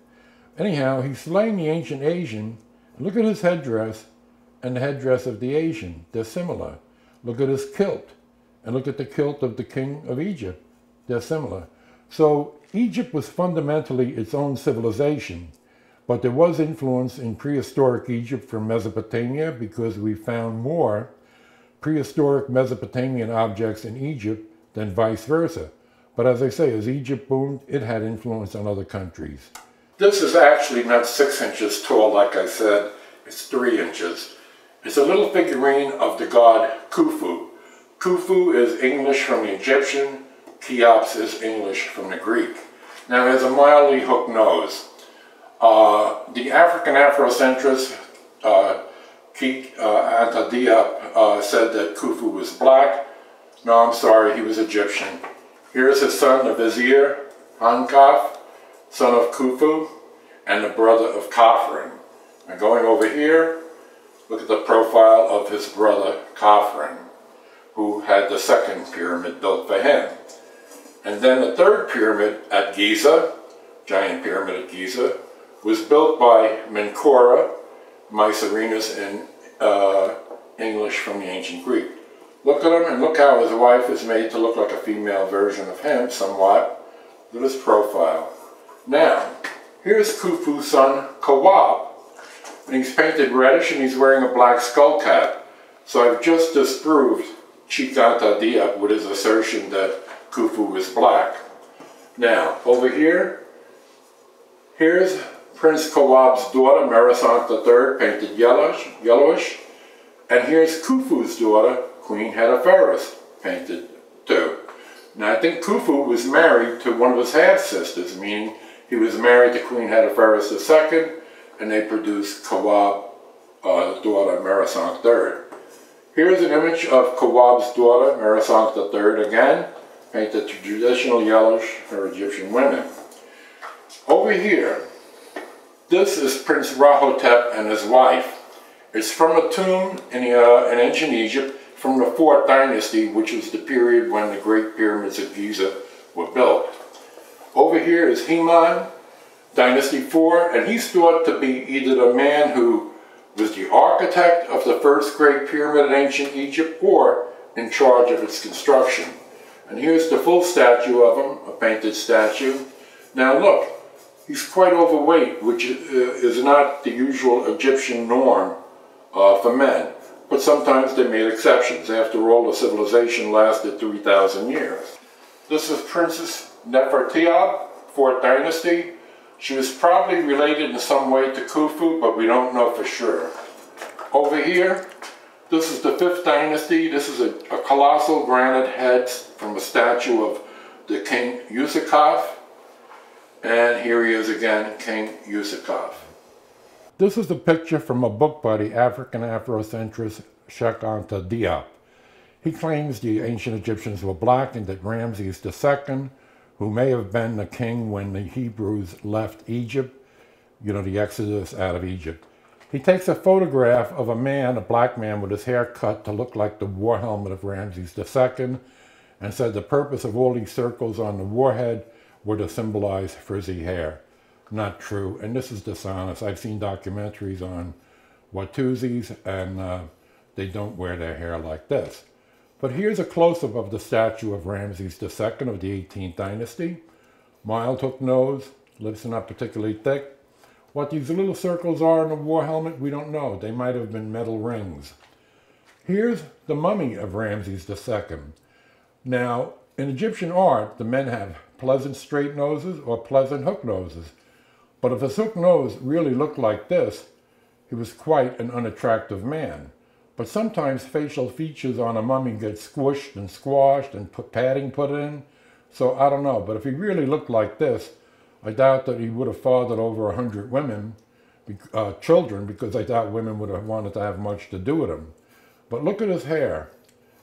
Anyhow, he's slaying the ancient Asian. Look at his headdress and the headdress of the Asian. They're similar. Look at his kilt, and look at the kilt of the king of Egypt. They're similar. So Egypt was fundamentally its own civilization, but there was influence in prehistoric Egypt from Mesopotamia, because we found more prehistoric Mesopotamian objects in Egypt than vice versa. But as I say, as Egypt boomed, it had influence on other countries. This is actually not 6 inches tall, like I said, it's 3 inches. It's a little figurine of the god Khufu. Khufu is English from the Egyptian, Cheops is English from the Greek. Now it has a mildly hooked nose. The African Afrocentrist Anta Diop said that Khufu was black. No, I'm sorry, he was Egyptian. Here's his son, the vizier, Hankaf, son of Khufu, and the brother of Khafren. And going over here, look at the profile of his brother, Khafren, who had the second pyramid built for him. And then the third pyramid at Giza, giant pyramid at Giza, was built by Menkora, Mycerinus in English from the ancient Greek. Look at him and look how his wife is made to look like a female version of him somewhat. Look at his profile. Now, here's Khufu's son, Kawab. And he's painted reddish and he's wearing a black skull cap. So I've just disproved Cheikh Anta Diop with his assertion that Khufu is black. Now, over here, here's Prince Kawab's daughter, Meresant III, painted yellowish. And here's Khufu's daughter, Queen Hetepheres, painted too. Now, I think Khufu was married to one of his half-sisters, meaning he was married to Queen Hetepheres II, and they produced Kawab's daughter, Meresant III. Here's an image of Kawab's daughter, Meresant III, again, painted traditional yellowish for Egyptian women. Over here, this is Prince Rahotep and his wife. It's from a tomb in ancient Egypt from the 4th dynasty, which was the period when the Great Pyramids of Giza were built. Over here is Hammon, Dynasty 4, and he's thought to be either the man who was the architect of the first Great Pyramid in ancient Egypt or in charge of its construction. And here's the full statue of him, a painted statue. Now look, he's quite overweight, which is not the usual Egyptian norm for men. But sometimes they made exceptions. After all, the civilization lasted 3,000 years. This is Princess Nefertiti, 4th dynasty. She was probably related in some way to Khufu, but we don't know for sure. Over here, this is the 5th dynasty. This is a colossal granite head from a statue of the King Userkaf. And here he is again, King Userkaf. This is a picture from a book by the African Afrocentrist Cheikh Anta Diop. He claims the ancient Egyptians were black and that Ramses II, who may have been the king when the Hebrews left Egypt, you know, the exodus out of Egypt. He takes a photograph of a man, a black man, with his hair cut to look like the war helmet of Ramses II, and said the purpose of all these circles on the warhead were to symbolize frizzy hair. Not true, and this is dishonest. I've seen documentaries on Watuzis, and they don't wear their hair like this. But here's a close-up of the statue of Ramses II of the 18th dynasty. Mild hook nose, lips are not particularly thick. What these little circles are in the war helmet, we don't know. They might have been metal rings. Here's the mummy of Ramses II. Now, in Egyptian art, the men have pleasant straight noses or pleasant hook noses. But if his hook nose really looked like this, he was quite an unattractive man. But sometimes facial features on a mummy get squished and squashed and padding put in. So I don't know, but if he really looked like this, I doubt that he would have fathered over 100 women, children, because I doubt women would have wanted to have much to do with him. But look at his hair.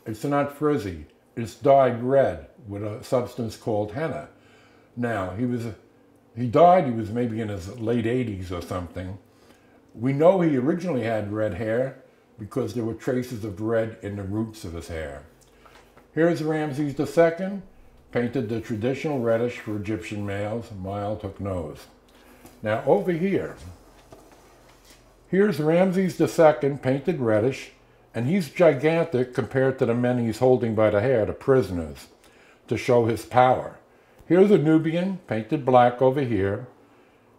It's not frizzy. It's dyed red with a substance called henna. Now, he died, he was maybe in his late 80s or something. We know he originally had red hair because there were traces of red in the roots of his hair. Here's Ramses II, painted the traditional reddish for Egyptian males, mild hook nose. Now over here, here's Ramses II, painted reddish, and he's gigantic compared to the men he's holding by the hair, the prisoners, to show his power. Here's a Nubian, painted black over here.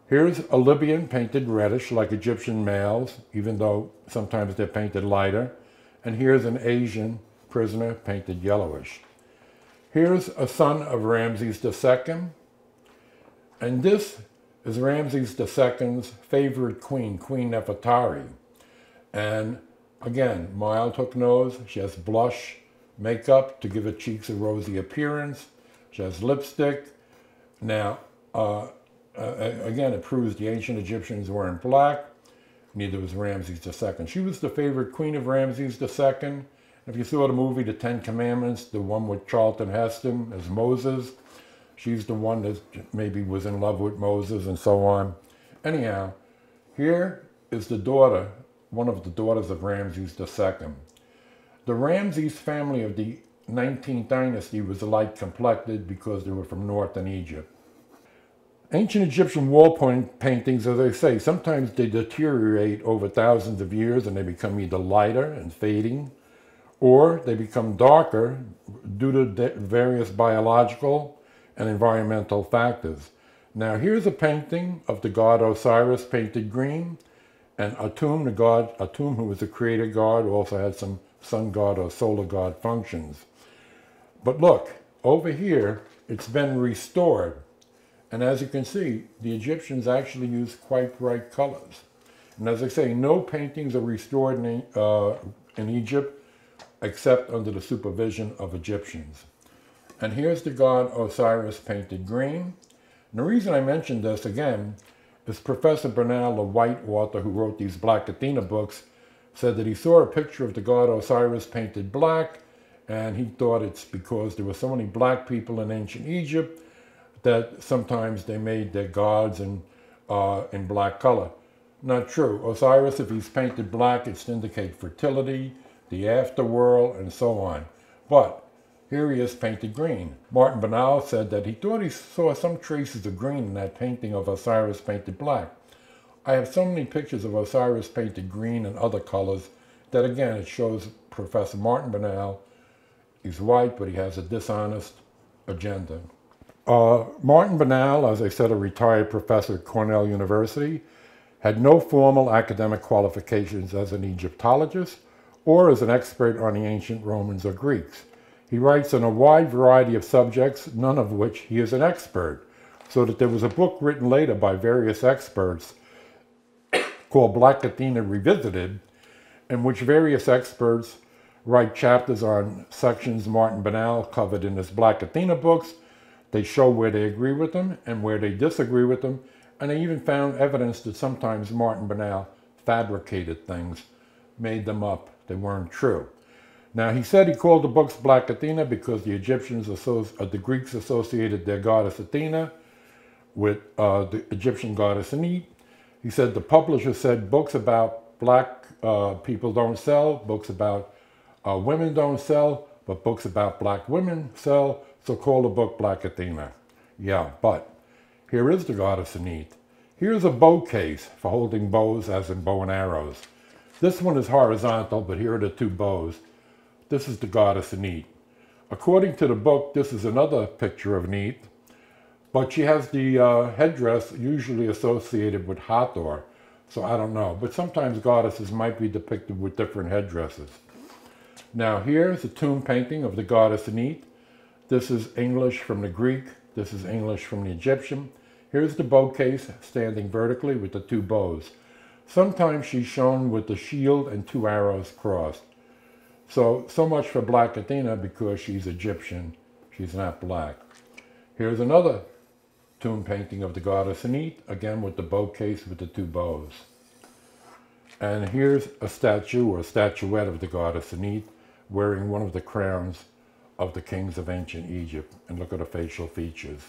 Here's a Libyan, painted reddish like Egyptian males, even though sometimes they're painted lighter. And here's an Asian prisoner, painted yellowish. Here's a son of Ramses II. And this is Ramses II's favorite queen, Queen Nefertari. And again, mild hook nose. She has blush makeup to give her cheeks a rosy appearance. She has lipstick. Now, again, it proves the ancient Egyptians weren't black. neither was Ramses II. She was the favorite queen of Ramses II. If you saw the movie The Ten Commandments, the one with Charlton Heston as Moses, she's the one that maybe was in love with Moses and so on. Anyhow, here is the daughter, one of the daughters of Ramses II. The Ramses family of the 19th dynasty was light complected because they were from northern Egypt. Ancient Egyptian wall paintings, as I say, sometimes they deteriorate over thousands of years and they become either lighter and fading, or they become darker due to various biological and environmental factors. Now here's a painting of the god Osiris painted green, and Atum, Atum, who was the creator god, also had some sun god or solar god functions. But look, over here, it's been restored. And as you can see, the Egyptians actually used quite bright colors. And as I say, no paintings are restored in Egypt except under the supervision of Egyptians. And here's the god Osiris painted green. And the reason I mention this again is Professor Bernal, the white author who wrote these Black Athena books, said that he saw a picture of the god Osiris painted black, and he thought it's because there were so many black people in ancient Egypt that sometimes they made their gods in black color. Not true. Osiris, if he's painted black, it's to indicate fertility, the afterworld, and so on. But here he is painted green. Martin Bernal said that he thought he saw some traces of green in that painting of Osiris painted black. I have so many pictures of Osiris painted green and other colors that again it shows Professor Martin Bernal. He's white, but he has a dishonest agenda. Martin Bernal, as I said, a retired professor at Cornell University, had no formal academic qualifications as an Egyptologist or as an expert on the ancient Romans or Greeks. He writes on a wide variety of subjects, none of which he is an expert, so that there was a book written later by various experts called Black Athena Revisited, in which various experts write chapters on sections Martin Bernal covered in his Black Athena books. They show where they agree with them and where they disagree with them, and they even found evidence that sometimes Martin Bernal fabricated things, made them up. They weren't true. Now, he said he called the books Black Athena because the the Greeks associated their goddess Athena with the Egyptian goddess Anit. He said the publisher said books about black people don't sell, books about women don't sell, but books about black women sell, so call the book Black Athena. Yeah, but here is the goddess Anit. Here's a bow case for holding bows, as in bow and arrows. This one is horizontal, but here are the two bows. This is the goddess Anit. According to the book, this is another picture of Anit, but she has the headdress usually associated with Hathor, so I don't know. But sometimes goddesses might be depicted with different headdresses. Now here's a tomb painting of the goddess Anit. This is English from the Greek. This is English from the Egyptian. Here's the bow case standing vertically with the two bows. Sometimes she's shown with the shield and two arrows crossed. So much for Black Athena because she's Egyptian. She's not black. Here's another tomb painting of the goddess Anit, again with the bow case with the two bows. And here's a statue or a statuette of the goddess Anit wearing one of the crowns of the kings of ancient Egypt. And look at the facial features.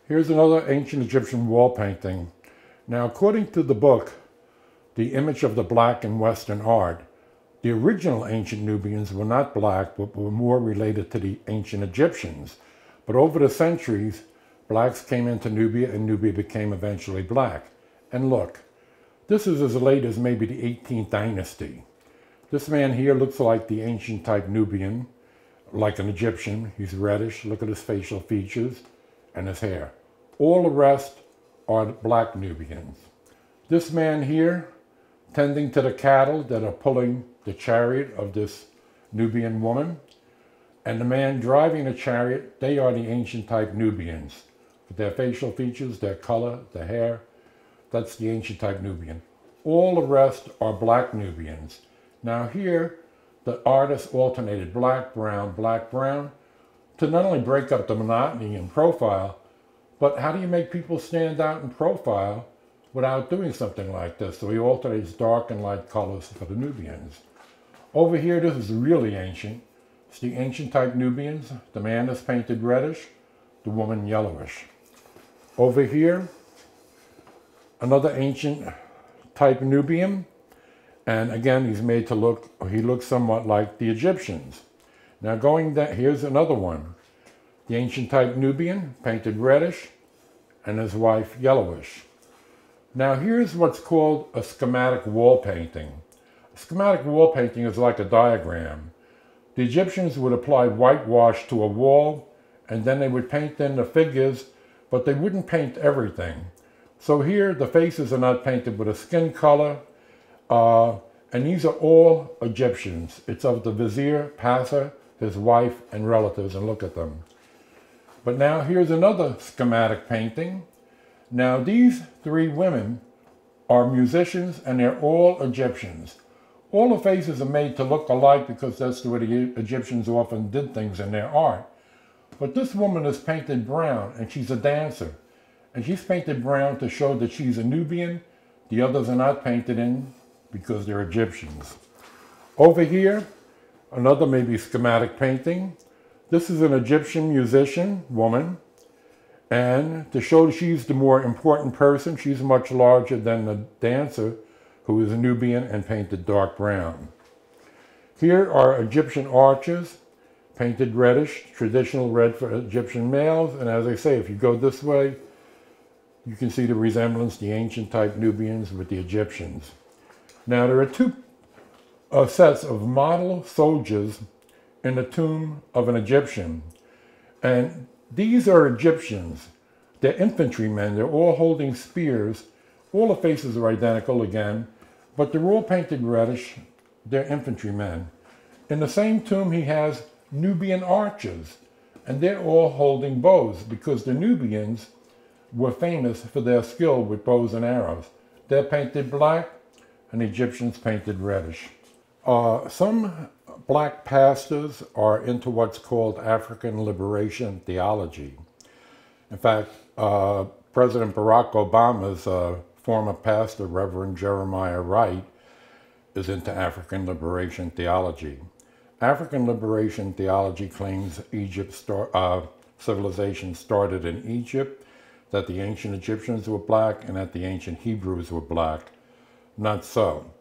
Here's another ancient Egyptian wall painting. Now, according to the book, The Image of the Black in Western Art, the original ancient Nubians were not black, but were more related to the ancient Egyptians. But over the centuries, blacks came into Nubia and Nubia became eventually black. And look, this is as late as maybe the 18th dynasty. This man here looks like the ancient type Nubian, like an Egyptian. He's reddish. Look at his facial features and his hair. All the rest are black Nubians. This man here, tending to the cattle that are pulling the chariot of this Nubian woman, and the man driving the chariot, they are the ancient type Nubians. With their facial features, their color, their hair, that's the ancient type Nubian. All the rest are black Nubians. Now here, the artist alternated black, brown, to not only break up the monotony in profile, but how do you make people stand out in profile without doing something like this. So he alternates dark and light colors for the Nubians. Over here, this is really ancient. It's the ancient type Nubians. The man is painted reddish, the woman yellowish. Over here, another ancient type Nubian. And again, he looks somewhat like the Egyptians. Now going down, here's another one. The ancient type Nubian, painted reddish, and his wife yellowish. Now here's what's called a schematic wall painting. A schematic wall painting is like a diagram. The Egyptians would apply whitewash to a wall, and then they would paint in the figures, but they wouldn't paint everything. So here, the faces are not painted with a skin color, and these are all Egyptians. It's of the vizier, passer, his wife, and relatives, and look at them. But now here's another schematic painting. Now these three women are musicians, and they're all Egyptians. All the faces are made to look alike because that's the way the Egyptians often did things in their art. But this woman is painted brown, and she's a dancer. And she's painted brown to show that she's a Nubian. The others are not painted in because they're Egyptians. Over here, another maybe schematic painting. This is an Egyptian musician, woman. And to show she's the more important person, she's much larger than the dancer, who is a Nubian and painted dark brown. Here are Egyptian arches, painted reddish, traditional red for Egyptian males. And as I say, if you go this way, you can see the resemblance, the ancient type Nubians with the Egyptians. Now there are two sets of model soldiers in the tomb of an Egyptian. And these are Egyptians. They're infantrymen. They're all holding spears. All the faces are identical again, but they're all painted reddish. They're infantrymen. In the same tomb, he has Nubian archers, and they're all holding bows because the Nubians were famous for their skill with bows and arrows. They're painted black, and the Egyptians painted reddish. Some black pastors are into what's called African liberation theology. In fact, President Barack Obama's former pastor, Reverend Jeremiah Wright, is into African liberation theology. African liberation theology claims civilization started in Egypt, that the ancient Egyptians were black, and that the ancient Hebrews were black. Not so.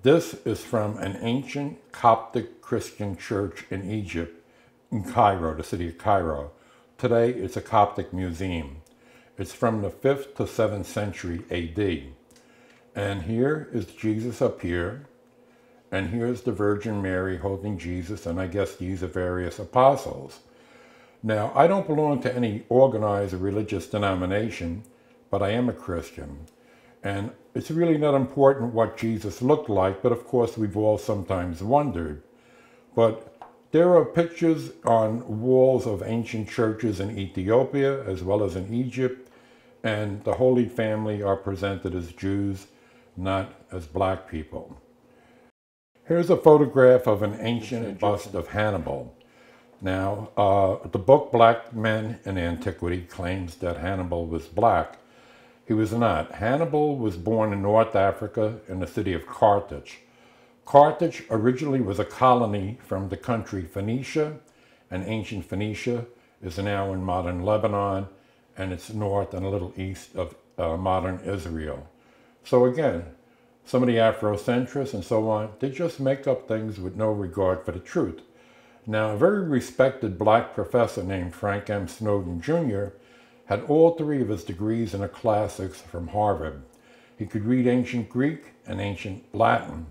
This is from an ancient Coptic Christian church in Egypt, in Cairo, the city of Cairo. Today, it's a Coptic museum. It's from the 5th to 7th century AD. And here is Jesus up here, and here's the Virgin Mary holding Jesus, and I guess these are various apostles. Now, I don't belong to any organized religious denomination, but I am a Christian. And it's really not important what Jesus looked like, but of course we've all sometimes wondered. But there are pictures on walls of ancient churches in Ethiopia as well as in Egypt, and the Holy Family are presented as Jews, not as black people. Here's a photograph of an ancient bust of Hannibal. Now, the book Black Men in Antiquity claims that Hannibal was black. He was not. Hannibal was born in North Africa in the city of Carthage. Carthage originally was a colony from the country Phoenicia, and ancient Phoenicia is now in modern Lebanon, and it's north and a little east of modern Israel. So again, some of the Afrocentrists and so on, they just make up things with no regard for the truth. Now, a very respected black professor named Frank M. Snowden Jr. had all three of his degrees in the classics from Harvard. He could read ancient Greek and ancient Latin.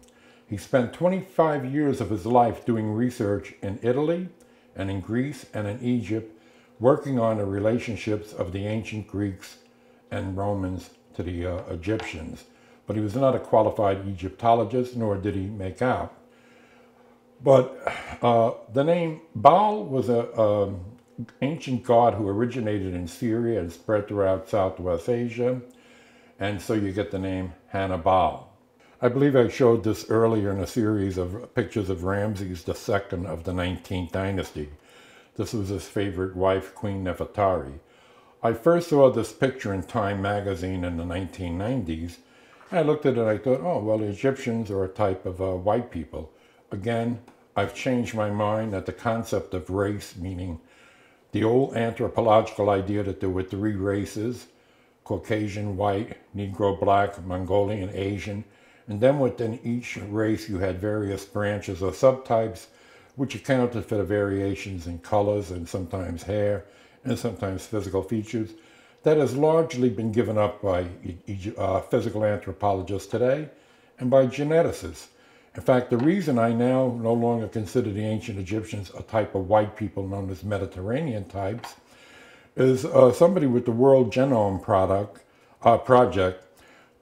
He spent 25 years of his life doing research in Italy and in Greece and in Egypt, working on the relationships of the ancient Greeks and Romans to the Egyptians. But he was not a qualified Egyptologist, nor did he make out. But the name Baal was an ancient god who originated in Syria and spread throughout Southwest Asia, and so you get the name Hannibal. I believe I showed this earlier in a series of pictures of Ramses II of the 19th dynasty. This was his favorite wife, Queen Nefertari. I first saw this picture in Time magazine in the 1990s. I looked at it and I thought, oh, well, the Egyptians are a type of white people. Again, I've changed my mind that the concept of race, meaning the old anthropological idea that there were three races, Caucasian, white, Negro, black, Mongolian, Asian, and then within each race you had various branches or subtypes which accounted for the variations in colors and sometimes hair and sometimes physical features. That has largely been given up by physical anthropologists today and by geneticists. In fact, the reason I now no longer consider the ancient Egyptians a type of white people known as Mediterranean types is somebody with the World Genome Project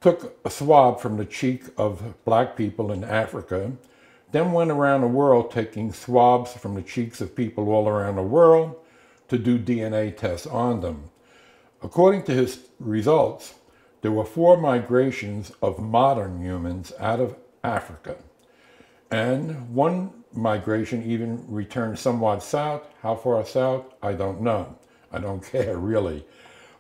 took a swab from the cheek of black people in Africa, then went around the world taking swabs from the cheeks of people all around the world to do DNA tests on them. According to his results, there were 4 migrations of modern humans out of Africa. And one migration even returned somewhat south. How far south? I don't know. I don't care, really.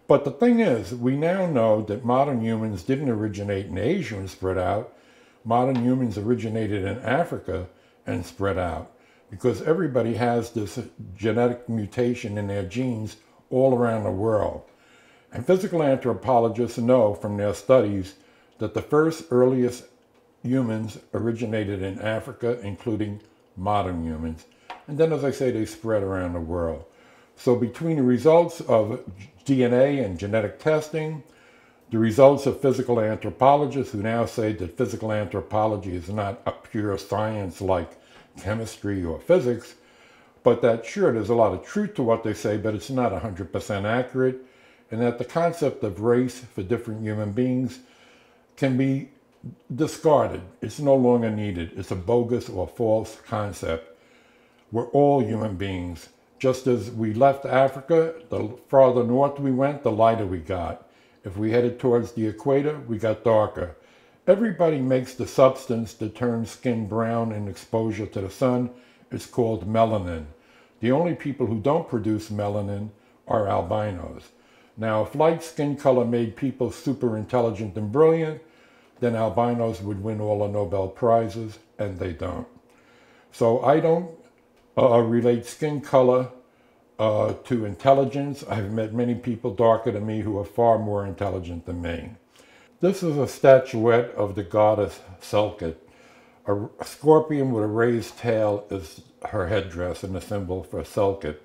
But the thing is, we now know that modern humans didn't originate in Asia and spread out. Modern humans originated in Africa and spread out, because everybody has this genetic mutation in their genes all around the world. And physical anthropologists know from their studies that the first earliest humans originated in Africa, including modern humans. And then, as I say, they spread around the world. So between the results of DNA and genetic testing, the results of physical anthropologists who now say that physical anthropology is not a pure science like chemistry or physics, but that sure, there's a lot of truth to what they say, but it's not 100% accurate, and that the concept of race for different human beings can be discarded. It's no longer needed. It's a bogus or false concept. We're all human beings. Just as we left Africa, the farther north we went, the lighter we got. If we headed towards the equator, we got darker. Everybody makes the substance that turns skin brown in exposure to the sun. It's called melanin. The only people who don't produce melanin are albinos. Now, if light skin color made people super intelligent and brilliant, then albinos would win all the Nobel Prizes, and they don't. So I don't relate skin color to intelligence. I've met many people darker than me who are far more intelligent than me. This is a statuette of the goddess Selket. A scorpion with a raised tail is her headdress and a symbol for Selket.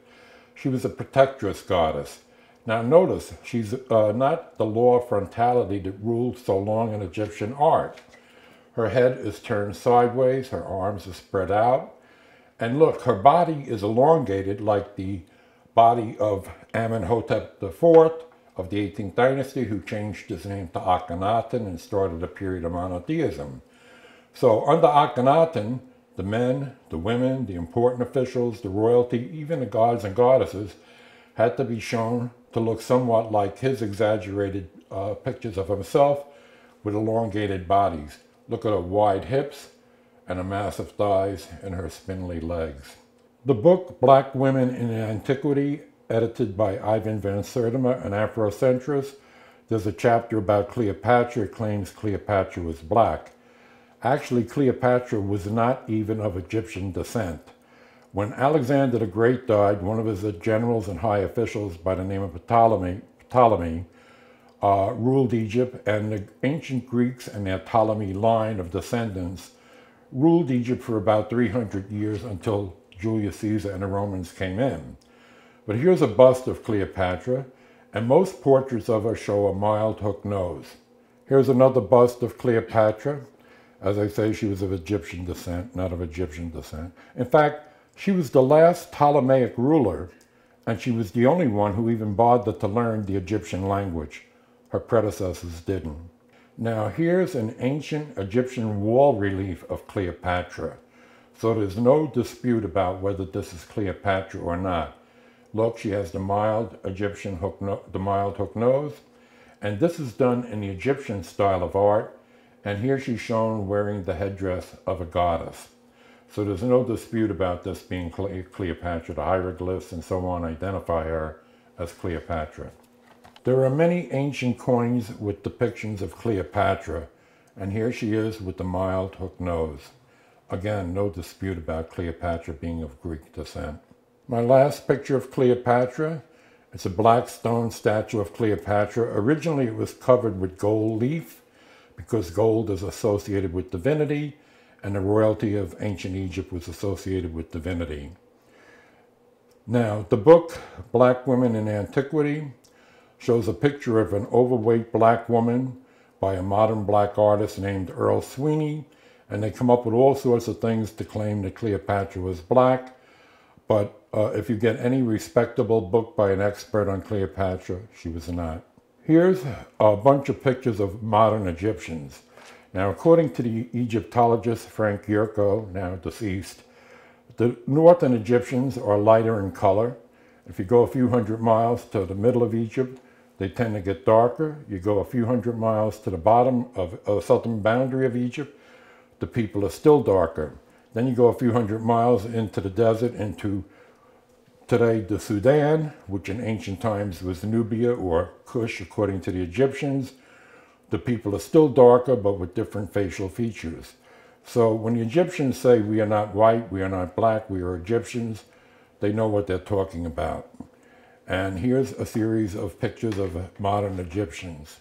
She was a protectress goddess. Now notice, she's not the law of frontality that ruled so long in Egyptian art. Her head is turned sideways, her arms are spread out, and look, her body is elongated like the body of Amenhotep IV of the 18th dynasty, who changed his name to Akhenaten and started a period of monotheism. So under Akhenaten, the men, the women, the important officials, the royalty, even the gods and goddesses had to be shown to look somewhat like his exaggerated pictures of himself with elongated bodies. Look at her wide hips and her massive thighs and her spindly legs. The book Black Women in Antiquity, edited by Ivan Van Sertima, an Afrocentrist, there's a chapter about Cleopatra. It claims Cleopatra was black. Actually, Cleopatra was not even of Egyptian descent. When Alexander the Great died, one of his generals and high officials by the name of Ptolemy ruled Egypt, and the ancient Greeks and their Ptolemy line of descendants ruled Egypt for about 300 years until Julius Caesar and the Romans came in. But here's a bust of Cleopatra, and most portraits of her show a mild hook nose. Here's another bust of Cleopatra. As I say, she was of Egyptian descent, not of Egyptian descent. In fact, she was the last Ptolemaic ruler, and she was the only one who even bothered to learn the Egyptian language. Her predecessors didn't. Now here's an ancient Egyptian wall relief of Cleopatra. So there's no dispute about whether this is Cleopatra or not. Look, she has the mild hook nose, and this is done in the Egyptian style of art, and here she's shown wearing the headdress of a goddess. So there's no dispute about this being Cleopatra. The hieroglyphs and so on identify her as Cleopatra. There are many ancient coins with depictions of Cleopatra, and here she is with the mild hook nose. Again, no dispute about Cleopatra being of Greek descent. My last picture of Cleopatra, it's a black stone statue of Cleopatra. Originally it was covered with gold leaf because gold is associated with divinity and the royalty of ancient Egypt was associated with divinity. Now, the book Black Women in Antiquity shows a picture of an overweight black woman by a modern black artist named Earl Sweeney, and they come up with all sorts of things to claim that Cleopatra was black. But if you get any respectable book by an expert on Cleopatra, she was not. Here's a bunch of pictures of modern Egyptians. Now, according to the Egyptologist Frank Yerko, now deceased, the northern Egyptians are lighter in color. If you go a few hundred miles to the middle of Egypt, they tend to get darker. You go a few hundred miles to the bottom of the southern boundary of Egypt, the people are still darker. Then you go a few hundred miles into the desert, into today the Sudan, which in ancient times was Nubia or Kush, according to the Egyptians. The people are still darker, but with different facial features. So when the Egyptians say we are not white, we are not black, we are Egyptians, they know what they're talking about. And here's a series of pictures of modern Egyptians.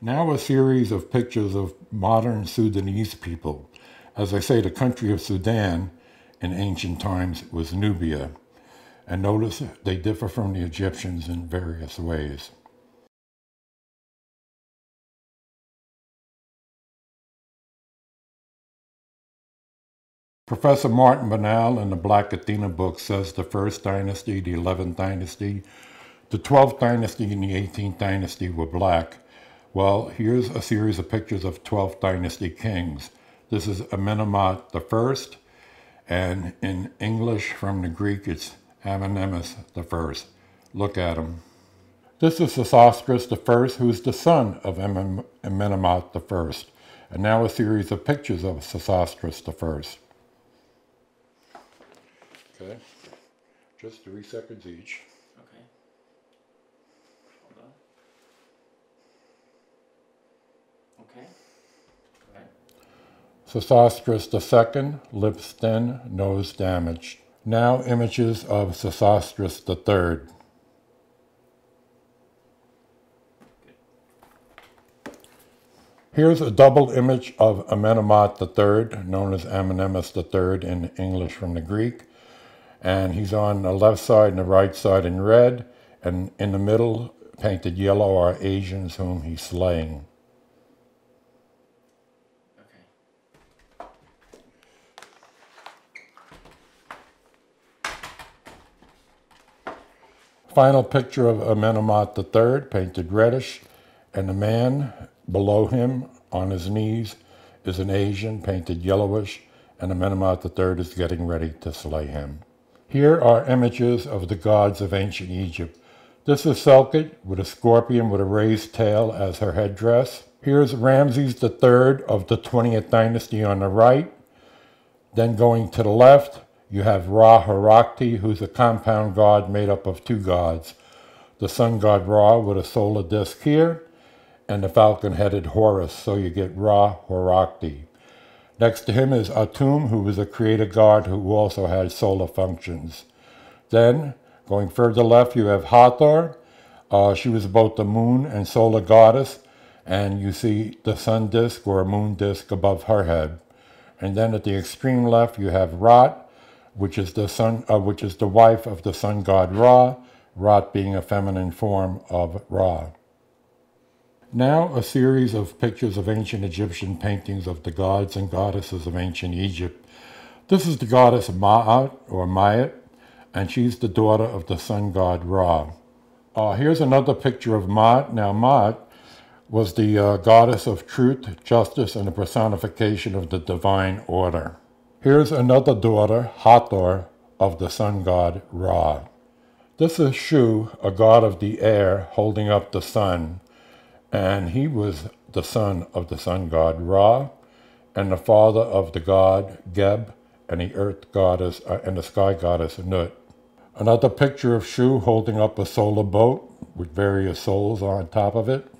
Now a series of pictures of modern Sudanese people. As I say, the country of Sudan in ancient times was Nubia. And notice they differ from the Egyptians in various ways. Professor Martin Banal in the Black Athena book says the first dynasty, the 11th dynasty, the 12th dynasty, and the 18th dynasty were black. Well, here's a series of pictures of 12th dynasty kings. This is Amenemhat I, and in English from the Greek it's Amenemhat I. Look at him. This is Sesostris I, who's the son of Amenemhat I. And now a series of pictures of Sesostris I. Okay, just 3 seconds each. Okay. Hold on. Okay. Right. Sesostris II, lips thin, nose damaged. Now images of Sesostris III. Here's a double image of Amenemhat III, known as Amenemhat III in English from the Greek. And he's on the left side and the right side in red, and in the middle, painted yellow, are Asians whom he's slaying. Okay. Final picture of Amenemhat III, painted reddish, and the man below him on his knees is an Asian, painted yellowish, and Amenemhat III is getting ready to slay him. Here are images of the gods of ancient Egypt. This is Selkut with a scorpion with a raised tail as her headdress. Here's Ramses III of the 20th dynasty on the right. Then going to the left, you have Ra-Horakhti, who's a compound god made up of 2 gods. The sun god Ra with a solar disk here, and the falcon-headed Horus, so you get Ra-Horakhti. Next to him is Atum, who was a creator god who also had solar functions. Then, going further left, you have Hathor. She was both the moon and solar goddess, and you see the sun disk or moon disk above her head. And then at the extreme left, you have Rat, which is the wife of the sun god Ra, Rat being a feminine form of Ra. Now a series of pictures of ancient Egyptian paintings of the gods and goddesses of ancient Egypt. This is the goddess Ma'at, or Ma'at, and she's the daughter of the sun god Ra. Here's another picture of Ma'at. Now Ma'at was the goddess of truth, justice, and the personification of the divine order. Here's another daughter, Hathor, of the sun god Ra. This is Shu, a god of the air, holding up the sun, and he was the son of the sun god Ra, and the father of the god Geb, and the earth goddess and the sky goddess Nut. Another picture of Shu holding up a solar boat with various souls on top of it.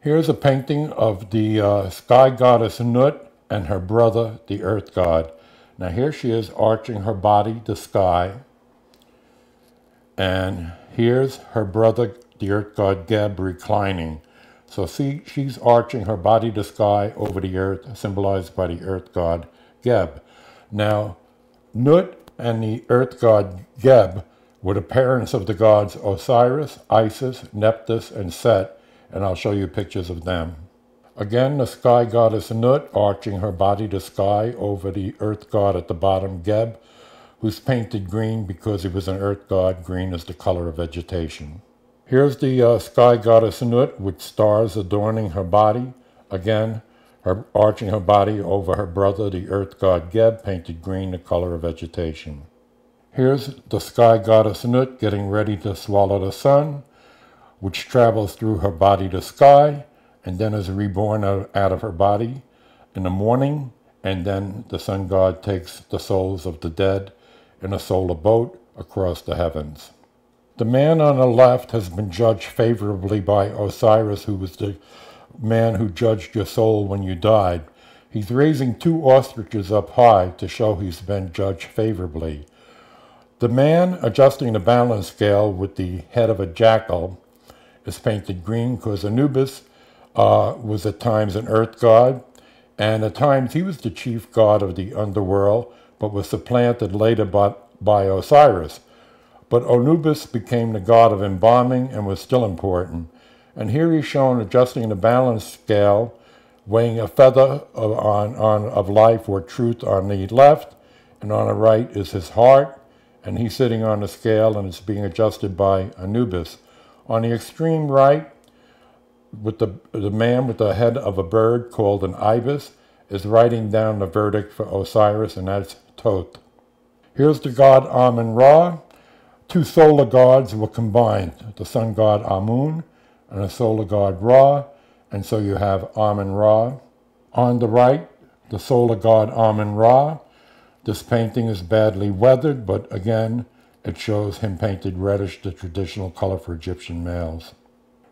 Here's a painting of the sky goddess Nut and her brother, the earth god. Now here she is arching her body to sky. And here's her brother, the earth god Geb, reclining. So see, she's arching her body to sky over the earth, symbolized by the earth god Geb. Now, Nut and the earth god Geb were the parents of the gods Osiris, Isis, Nephthys, and Set, and I'll show you pictures of them. Again, the sky goddess Nut arching her body to sky over the earth god at the bottom, Geb, who's painted green because he was an earth god. Green is the color of vegetation. Here's the sky goddess Nut with stars adorning her body. Again, her arching her body over her brother, the earth god Geb, painted green, the color of vegetation. Here's the sky goddess Nut getting ready to swallow the sun, which travels through her body to sky, and then is reborn out of her body in the morning, and then the sun god takes the souls of the dead in a solar boat across the heavens. The man on the left has been judged favorably by Osiris, who was the man who judged your soul when you died. He's raising two ostriches up high to show he's been judged favorably. The man adjusting the balance scale with the head of a jackal is painted green because Anubis was at times an earth god, and at times he was the chief god of the underworld, but was supplanted later by Osiris. But Anubis became the god of embalming and was still important. And here he's shown adjusting the balance scale, weighing a feather of life or truth on the left, and on the right is his heart, and he's sitting on the scale and it's being adjusted by Anubis. On the extreme right, with the man with the head of a bird called an ibis is writing down the verdict for Osiris, and that's Thoth. Here's the god Amun-Ra. Two solar gods were combined, the sun god Amun and the solar god Ra, and so you have Amun-Ra. On the right, the solar god Amun-Ra. This painting is badly weathered, but again, it shows him painted reddish, the traditional color for Egyptian males.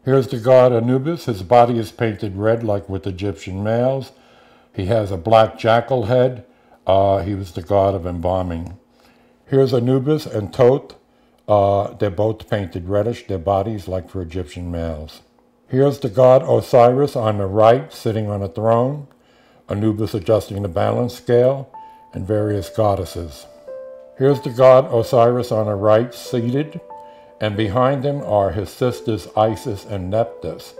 Here's the god Anubis. His body is painted red like with Egyptian males. He has a black jackal head. He was the god of embalming. Here's Anubis and Thoth. They're both painted reddish, their bodies like for Egyptian males. Here's the god Osiris on the right, sitting on a throne. Anubis adjusting the balance scale, and various goddesses. Here's the god Osiris on the right, seated, and behind him are his sisters Isis and Nephthys.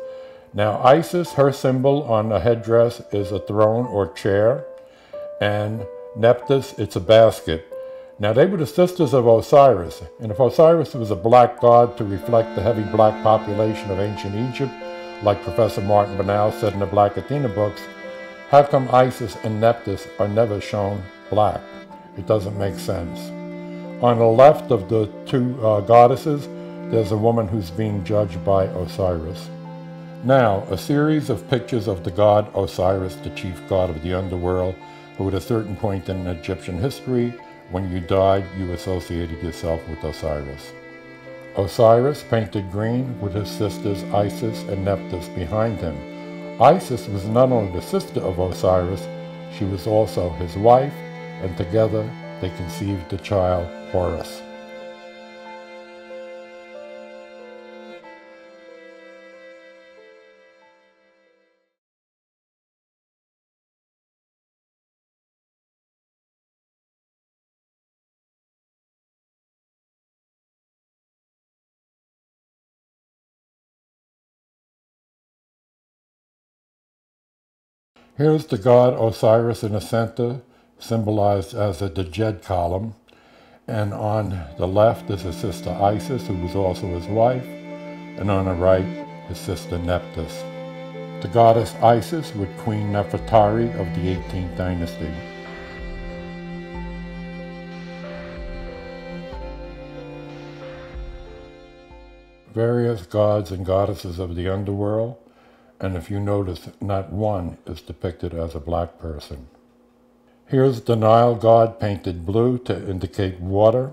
Now Isis, her symbol on the headdress is a throne or chair, and Nephthys, it's a basket. Now they were the sisters of Osiris, and if Osiris was a black god to reflect the heavy black population of ancient Egypt, like Professor Martin Banal said in the Black Athena books, how come Isis and Nephthys are never shown black? It doesn't make sense. On the left of the two goddesses, there's a woman who's being judged by Osiris. Now, a series of pictures of the god Osiris, the chief god of the underworld, who at a certain point in Egyptian history, when you died, you associated yourself with Osiris. Osiris, painted green, with his sisters Isis and Nephthys behind him. Isis was not only the sister of Osiris, she was also his wife, and together they conceived the child Horus. Here's the god Osiris in the center, symbolized as a Djed column, and on the left is his sister Isis, who was also his wife, and on the right, his sister Nephthys. The goddess Isis with Queen Nefertari of the 18th dynasty. Various gods and goddesses of the underworld, and if you notice, not one is depicted as a black person. Here's the Nile god painted blue to indicate water,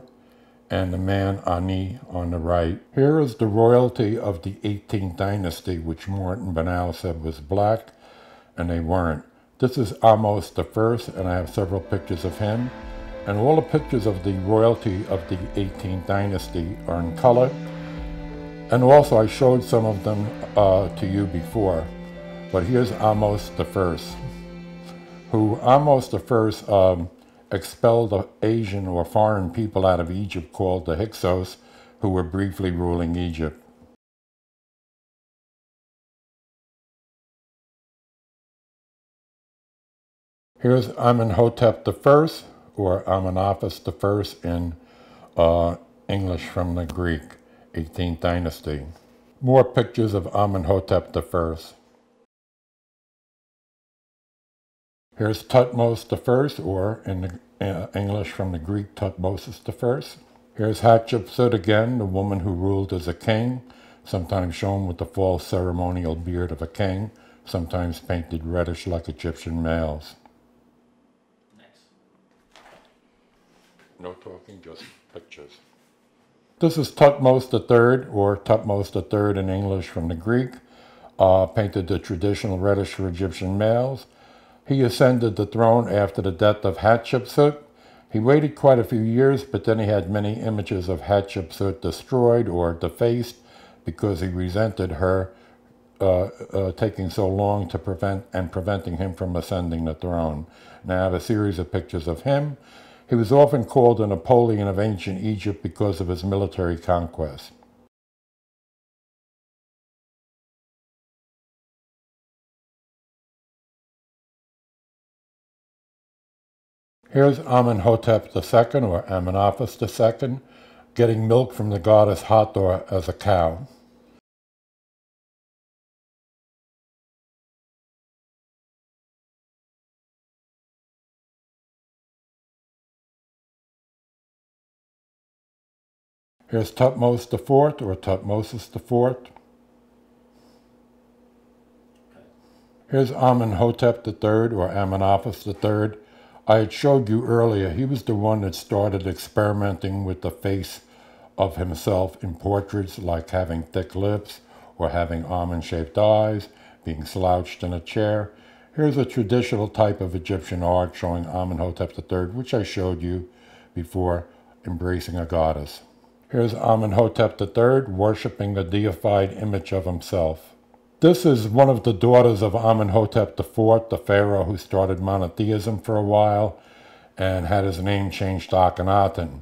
and the man Ani on the right. Here is the royalty of the 18th dynasty, which Morton Bernal said was black, and they weren't. This is Ahmose I, and I have several pictures of him, and all the pictures of the royalty of the 18th dynasty are in color, and also I showed some of them to you before, but here's Ahmose I, who Ahmose I expelled the Asian or foreign people out of Egypt called the Hyksos, who were briefly ruling Egypt. Here's Amenhotep I, or Amenophis I in English from the Greek, 18th dynasty. More pictures of Amenhotep I. Here's Thutmose I, or in English from the Greek, Thutmosis I. Here's Hatshepsut again, the woman who ruled as a king, sometimes shown with the false ceremonial beard of a king, sometimes painted reddish like Egyptian males. Next. No talking, just pictures. This is Thutmose III, or Thutmose III in English from the Greek, painted the traditional reddish for Egyptian males. He ascended the throne after the death of Hatshepsut. He waited quite a few years, but then he had many images of Hatshepsut destroyed or defaced because he resented her taking so long to preventing him from ascending the throne. Now I have a series of pictures of him. He was often called the Napoleon of ancient Egypt because of his military conquest. Here's Amenhotep II, or Amenophis II, getting milk from the goddess Hathor as a cow. Here's Thutmose IV, or Thutmosis IV. Here's Amenhotep III, or Amenophis III. I had showed you earlier, he was the one that started experimenting with the face of himself in portraits, like having thick lips, or having almond-shaped eyes, being slouched in a chair. Here's a traditional type of Egyptian art showing Amenhotep III, which I showed you before, embracing a goddess. Here's Amenhotep III worshiping the deified image of himself. This is one of the daughters of Amenhotep IV, the pharaoh who started monotheism for a while and had his name changed to Akhenaten.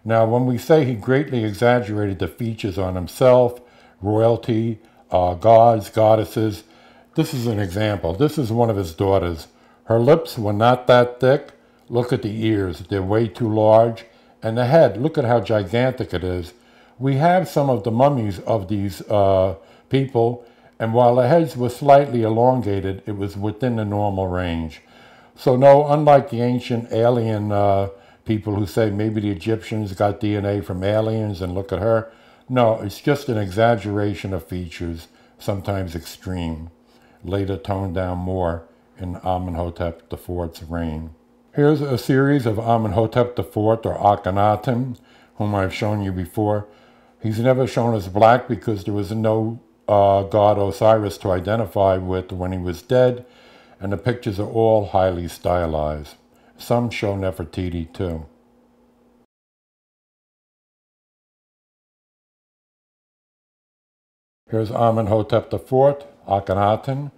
Now, when we say he greatly exaggerated the features on himself, royalty, gods, goddesses, this is an example. This is one of his daughters. Her lips were not that thick. Look at the ears. They're way too large. And the head, look at how gigantic it is. We have some of the mummies of these people, and while the heads were slightly elongated, it was within the normal range. So no, unlike the ancient alien people who say maybe the Egyptians got DNA from aliens and look at her, no, it's just an exaggeration of features, sometimes extreme, later toned down more in Amenhotep IV's reign. Here's a series of Amenhotep IV, or Akhenaten, whom I've shown you before. He's never shown as black because there was no god Osiris to identify with when he was dead, and the pictures are all highly stylized. Some show Nefertiti too. Here's Amenhotep IV, Akhenaten,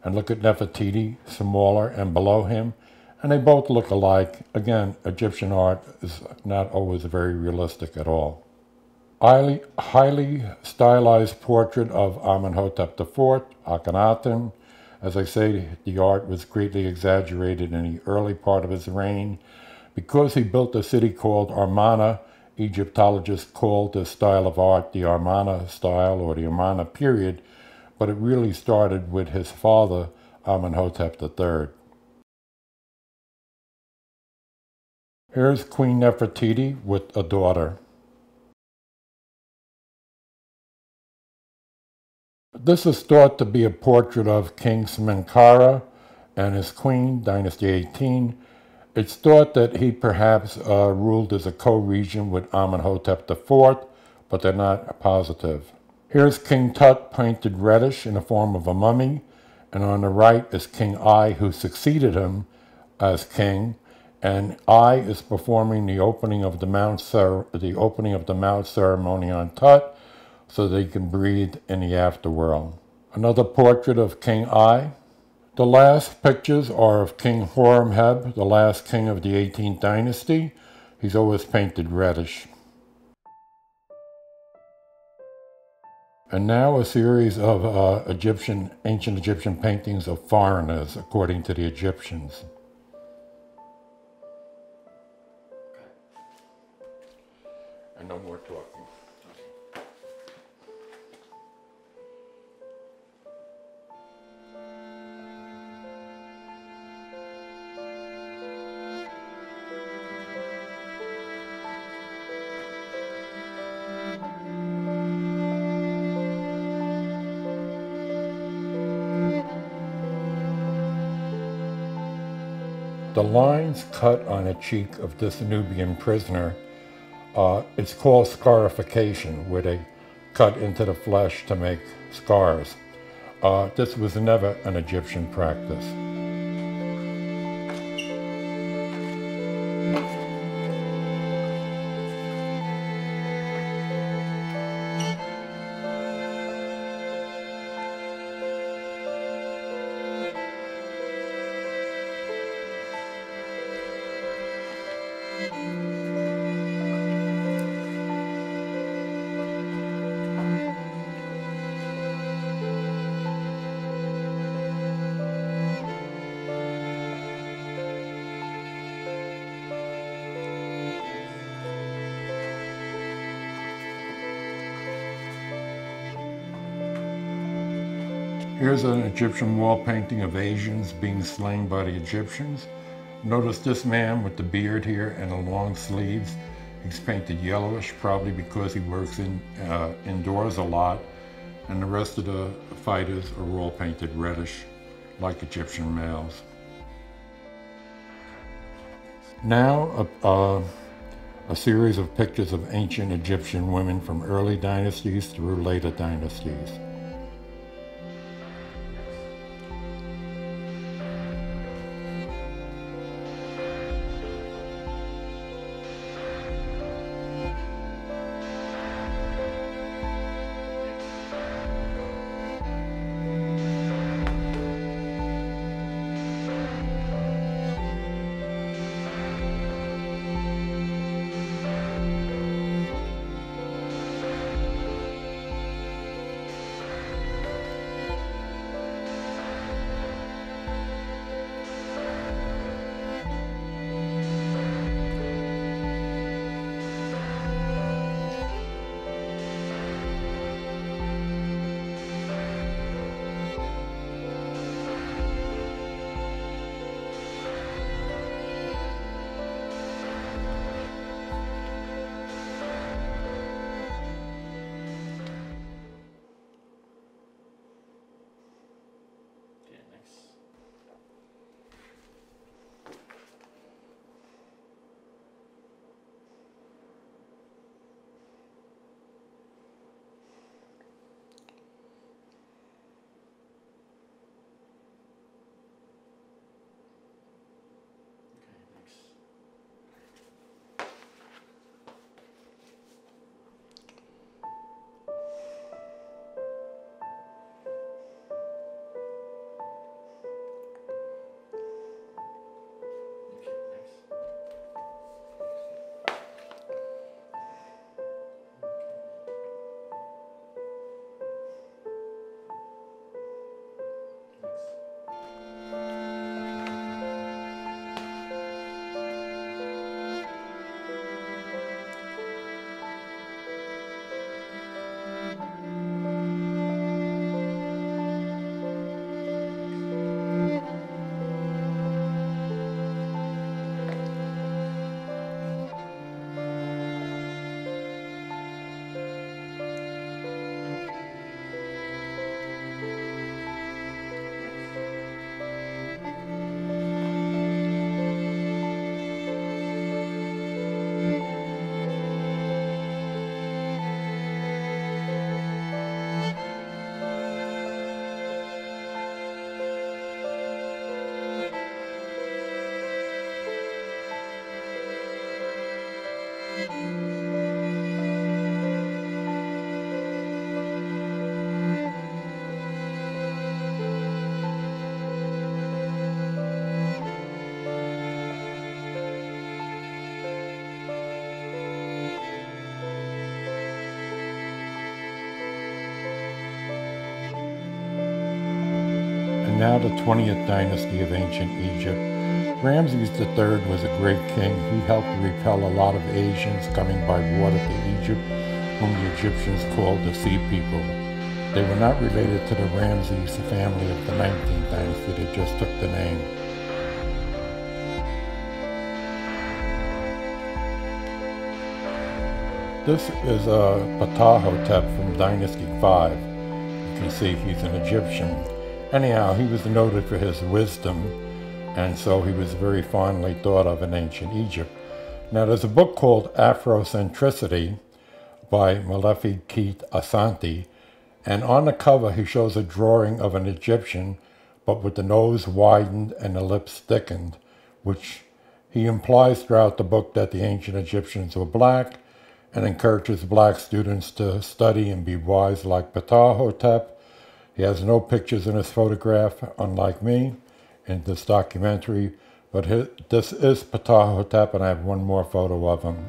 and look at Nefertiti, smaller and below him, and they both look alike. Again, Egyptian art is not always very realistic at all. Highly stylized portrait of Amenhotep IV, Akhenaten, As I say, the art was greatly exaggerated in the early part of his reign. Because he built a city called Amarna, Egyptologists called this style of art the Amarna style or the Amarna period, but it really started with his father, Amenhotep III. Here's Queen Nefertiti with a daughter. This is thought to be a portrait of King Smenkhara and his queen, Dynasty 18. It's thought that he perhaps ruled as a co-regent with Amenhotep IV, but they're not positive. Here's King Tut painted reddish in the form of a mummy, and on the right is King Ai, who succeeded him as king, and Ai is performing the opening of the mouth ceremony on Tut, so they can breathe in the afterworld. Another portrait of King Ai. The last pictures are of King Horemheb, the last king of the 18th dynasty. He's always painted reddish. And now a series of ancient Egyptian paintings of foreigners, according to the Egyptians. And no more talking. The lines cut on a cheek of this Nubian prisoner, it's called scarification, where they cut into the flesh to make scars. This was never an Egyptian practice. Here's an Egyptian wall painting of Asians being slain by the Egyptians. Notice this man with the beard here and the long sleeves. He's painted yellowish, probably because he works indoors a lot. And the rest of the fighters are all painted reddish, like Egyptian males. Now, a series of pictures of ancient Egyptian women from early dynasties through later dynasties. And now the 20th dynasty of ancient Egypt. Ramses III was a great king. He helped repel a lot of Asians coming by water to Egypt, whom the Egyptians called the Sea People. They were not related to the Ramses family of the 19th dynasty, they just took the name. This is Ptah-hotep from Dynasty 5. You can see he's an Egyptian. Anyhow, he was noted for his wisdom, and so he was very fondly thought of in ancient Egypt. Now, there's a book called Afrocentricity by Malefi Keith Asante, and on the cover he shows a drawing of an Egyptian, but with the nose widened and the lips thickened, which he implies throughout the book that the ancient Egyptians were black, and encourages black students to study and be wise like Ptah-hotep. He has no pictures in his photograph, unlike me in this documentary, but this is Ptah-hotep, and I have one more photo of him.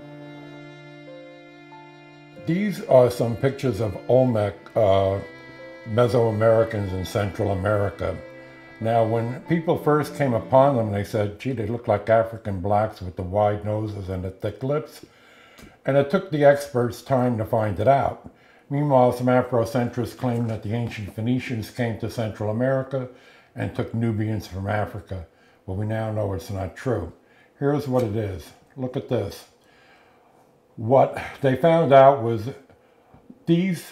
These are some pictures of Olmec Mesoamericans in Central America. Now, when people first came upon them, they said, gee, they look like African blacks with the wide noses and the thick lips. And it took the experts time to find it out. Meanwhile, some Afrocentrists claim that the ancient Phoenicians came to Central America and took Nubians from Africa. Well, we now know it's not true. Here's what it is. Look at this. What they found out was this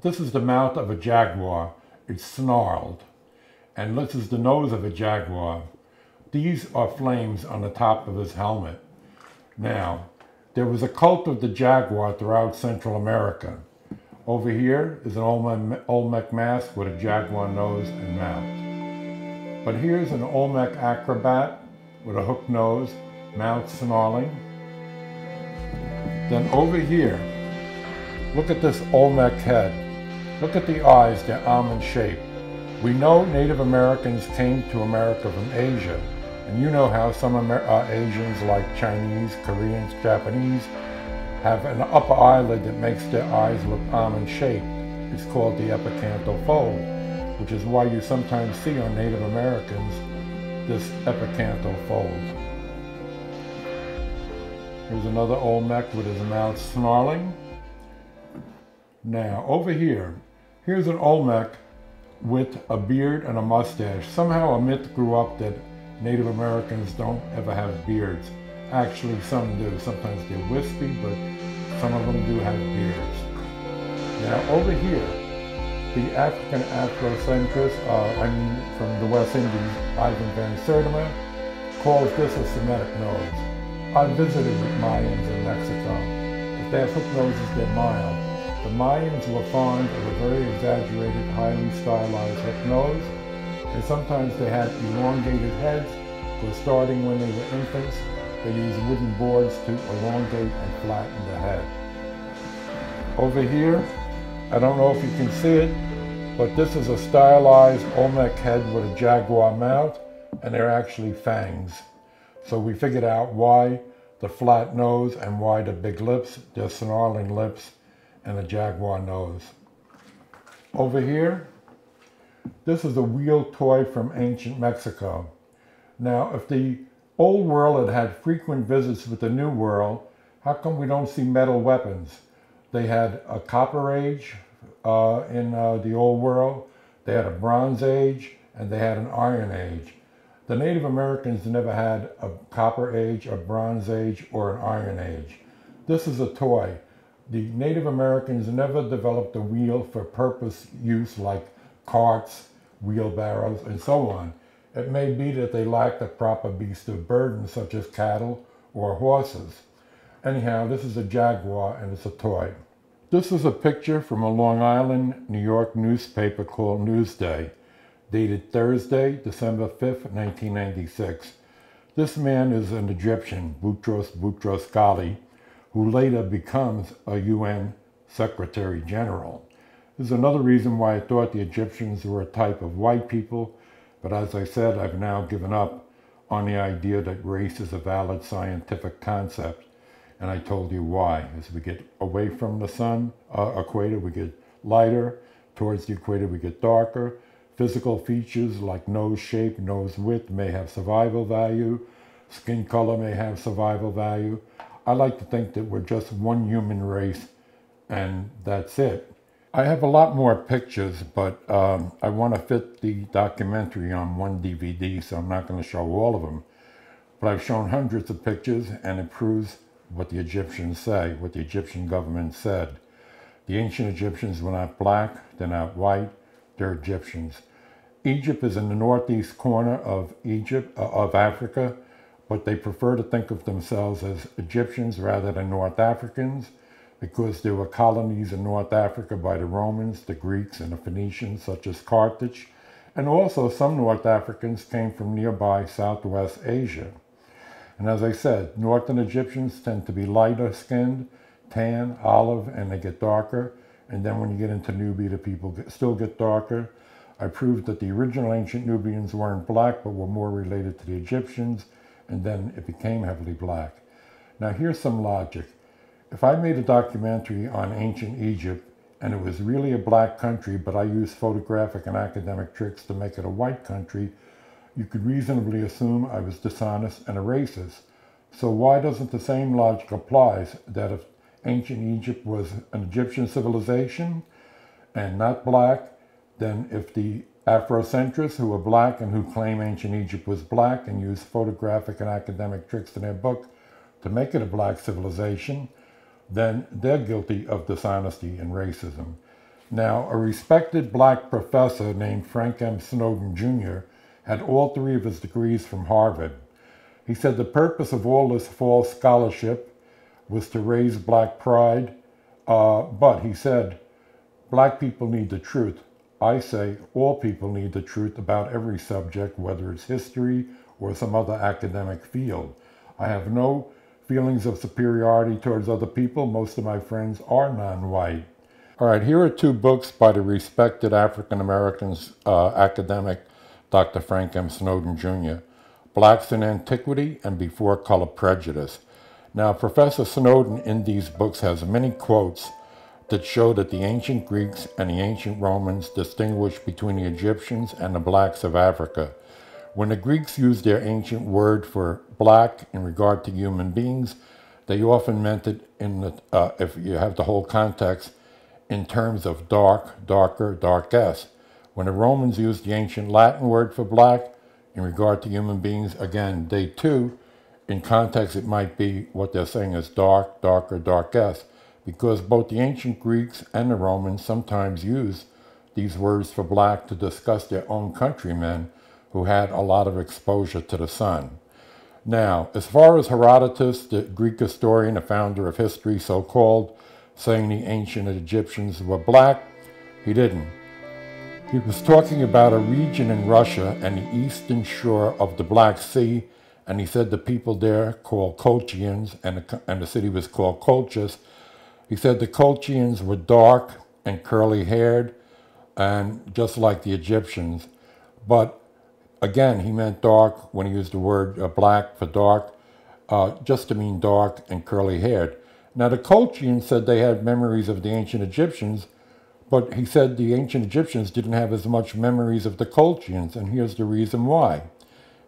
is the mouth of a jaguar. It's snarled. And this is the nose of a jaguar. These are flames on the top of his helmet. Now, there was a cult of the jaguar throughout Central America. Over here is an Olmec mask with a jaguar nose and mouth. But here's an Olmec acrobat with a hooked nose, mouth snarling. Then over here, look at this Olmec head. Look at the eyes, they're almond shaped. We know Native Americans came to America from Asia. And you know how some Asians, like Chinese, Koreans, Japanese, have an upper eyelid that makes their eyes look almond-shaped. It's called the epicanthal fold, which is why you sometimes see on Native Americans this epicanthal fold. Here's another Olmec with his mouth snarling. Now, over here, here's an Olmec with a beard and a mustache. Somehow a myth grew up that Native Americans don't ever have beards. Actually, some do. Sometimes they're wispy, but some of them do have beards. Now, over here, the African Afrocentrist, from the West Indies, Ivan van Sertima, calls this a Semitic nose. I visited with Mayans in Mexico. If they have hooked noses, they're mild. The Mayans were fond of a very exaggerated, highly stylized hooked nose, and sometimes they had elongated heads, because starting when they were infants, they used wooden boards to elongate and flatten the head. Over here, I don't know if you can see it, but this is a stylized Olmec head with a jaguar mouth, and they're actually fangs. So we figured out why the flat nose and why the big lips, they're snarling lips, and a jaguar nose. Over here, this is a wheel toy from ancient Mexico. Now, if the old world had had frequent visits with the new world, how come we don't see metal weapons? They had a Copper Age in the old world, they had a Bronze Age, and they had an Iron Age. The Native Americans never had a Copper Age, a Bronze Age, or an Iron Age. This is a toy. The Native Americans never developed a wheel for purpose use like carts, wheelbarrows, and so on. It may be that they lacked a proper beast of burden, such as cattle or horses. Anyhow, this is a jaguar and it's a toy. This is a picture from a Long Island, New York newspaper called Newsday, dated Thursday, December 5th, 1996. This man is an Egyptian, Boutros Boutros Ghali, who later becomes a UN Secretary General. There's another reason why I thought the Egyptians were a type of white people, but as I said, I've now given up on the idea that race is a valid scientific concept, and I told you why. As we get away from the sun equator, we get lighter. Towards the equator, we get darker. Physical features like nose shape, nose width may have survival value. Skin color may have survival value. I like to think that we're just one human race, and that's it. I have a lot more pictures, but I want to fit the documentary on one DVD, so I'm not going to show all of them. But I've shown hundreds of pictures, and it proves what the Egyptians say, what the Egyptian government said. The ancient Egyptians were not black, they're not white, they're Egyptians. Egypt is in the northeast corner of Africa, but they prefer to think of themselves as Egyptians rather than North Africans, because there were colonies in North Africa by the Romans, the Greeks, and the Phoenicians, such as Carthage, and also some North Africans came from nearby Southwest Asia. And as I said, Northern Egyptians tend to be lighter skinned, tan, olive, and they get darker. And then when you get into Nubia, the people still get darker. I proved that the original ancient Nubians weren't black, but were more related to the Egyptians, and then it became heavily black. Now here's some logic. If I made a documentary on ancient Egypt, and it was really a black country, but I used photographic and academic tricks to make it a white country, you could reasonably assume I was dishonest and a racist. So why doesn't the same logic apply that if ancient Egypt was an Egyptian civilization and not black, then if the Afrocentrists who were black and who claim ancient Egypt was black and used photographic and academic tricks in their book to make it a black civilization, then they're guilty of dishonesty and racism. Now, a respected black professor named Frank M. Snowden Jr. had all three of his degrees from Harvard. He said the purpose of all this false scholarship was to raise black pride, but he said, black people need the truth. I say all people need the truth about every subject, whether it's history or some other academic field. I have no feelings of superiority towards other people. Most of my friends are non-white. All right, here are two books by the respected African-American academic Dr. Frank M. Snowden Jr., Blacks in Antiquity and Before Color Prejudice. Now, Professor Snowden in these books has many quotes that show that the ancient Greeks and the ancient Romans distinguished between the Egyptians and the blacks of Africa. When the Greeks used their ancient word for black in regard to human beings, they often meant it in the, if you have the whole context, in terms of dark, darker, darkest. When the Romans used the ancient Latin word for black in regard to human beings, again, they too, in context, it might be what they're saying is dark, darker, darkest, because both the ancient Greeks and the Romans sometimes used these words for black to discuss their own countrymen who had a lot of exposure to the sun. Now, as far as Herodotus, the Greek historian, the founder of history, so-called, saying the ancient Egyptians were black, he didn't. He was talking about a region in Russia and the eastern shore of the Black Sea, and he said the people there called Colchians, and the city was called Colchis. He said the Colchians were dark and curly-haired, and just like the Egyptians. But again, he meant dark when he used the word black for dark, just to mean dark and curly-haired. Now, the Colchians said they had memories of the ancient Egyptians, but he said the ancient Egyptians didn't have as much memories of the Colchians, and here's the reason why.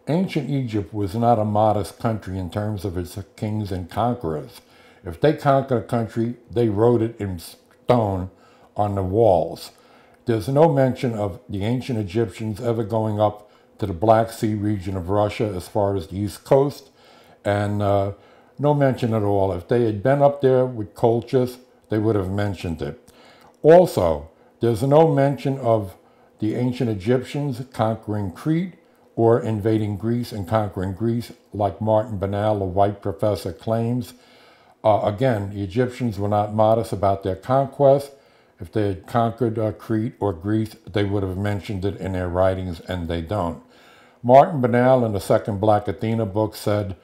Ancient Egypt was not a modest country in terms of its kings and conquerors. If they conquered a country, they wrote it in stone on the walls. There's no mention of the ancient Egyptians ever going up to the Black Sea region of Russia as far as the East Coast, and no mention at all. If they had been up there with Colchis, they would have mentioned it. Also, there's no mention of the ancient Egyptians conquering Crete or invading Greece and conquering Greece like Martin Bernal, a white professor, claims. Again, the Egyptians were not modest about their conquest. If they had conquered Crete or Greece, they would have mentioned it in their writings, and they don't. Martin Bernal, in the second Black Athena book, said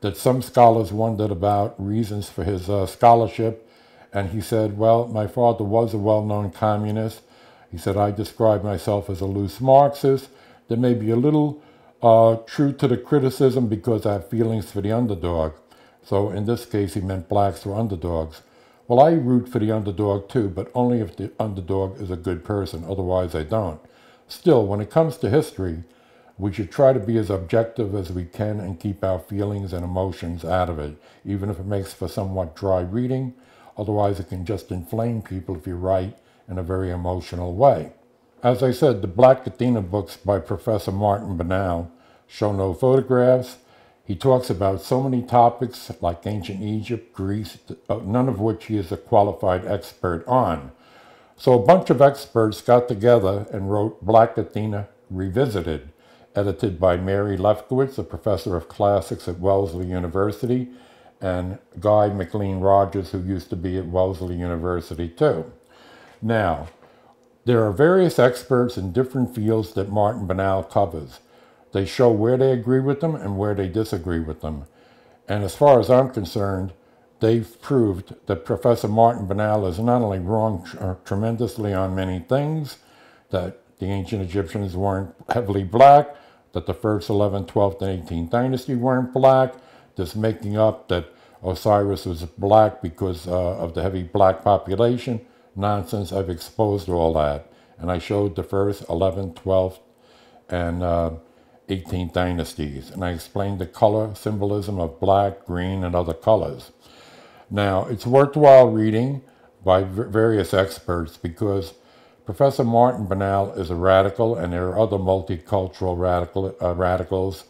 that some scholars wondered about reasons for his scholarship. And he said, well, my father was a well-known communist. He said, I describe myself as a loose Marxist. There may be a little true to the criticism because I have feelings for the underdog. So in this case, he meant blacks were underdogs. Well, I root for the underdog too, but only if the underdog is a good person. Otherwise, I don't. Still, when it comes to history, we should try to be as objective as we can and keep our feelings and emotions out of it, even if it makes for somewhat dry reading. Otherwise, it can just inflame people if you write in a very emotional way. As I said, the Black Athena books by Professor Martin Banal show no photographs. He talks about so many topics like ancient Egypt, Greece, none of which he is a qualified expert on. So a bunch of experts got together and wrote Black Athena Revisited, edited by Mary Lefkowitz, a professor of classics at Wellesley University, and Guy McLean Rogers, who used to be at Wellesley University too. Now, there are various experts in different fields that Martin Banal covers. They show where they agree with them and where they disagree with them. And as far as I'm concerned, they've proved that Professor Martin Banal is not only wrong tremendously on many things, that the ancient Egyptians weren't heavily black, that the first 11th, 12th, and 18th dynasty weren't black, this making up that Osiris was black because of the heavy black population. Nonsense, I've exposed all that. And I showed the first 11th, 12th, and 18th dynasties. And I explained the color symbolism of black, green, and other colors. Now, it's worthwhile reading by various experts because Professor Martin Banal is a radical, and there are other multicultural radicals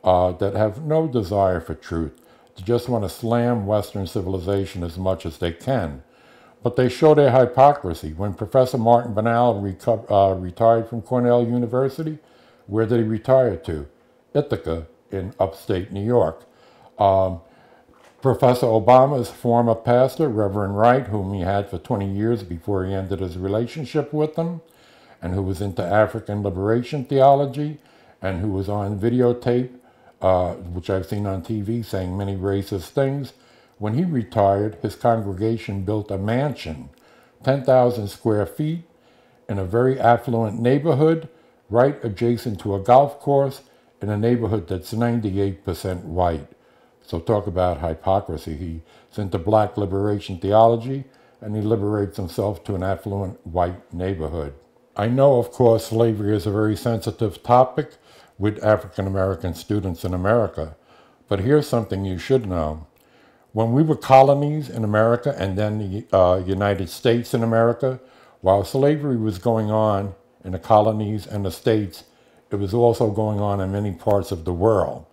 that have no desire for truth. They just want to slam Western civilization as much as they can. But they show their hypocrisy. When Professor Martin Banal retired from Cornell University, where did he retire to? Ithaca in upstate New York. Professor Obama's former pastor, Reverend Wright, whom he had for 20 years before he ended his relationship with them, and who was into African liberation theology, and who was on videotape, which I've seen on TV, saying many racist things. When he retired, his congregation built a mansion, 10,000 square feet, in a very affluent neighborhood, right adjacent to a golf course, in a neighborhood that's 98% white. So talk about hypocrisy. He's into black liberation theology, and he liberates himself to an affluent white neighborhood. I know, of course, slavery is a very sensitive topic with African American students in America, but here's something you should know. When we were colonies in America and then the United States in America, while slavery was going on in the colonies and the states, it was also going on in many parts of the world.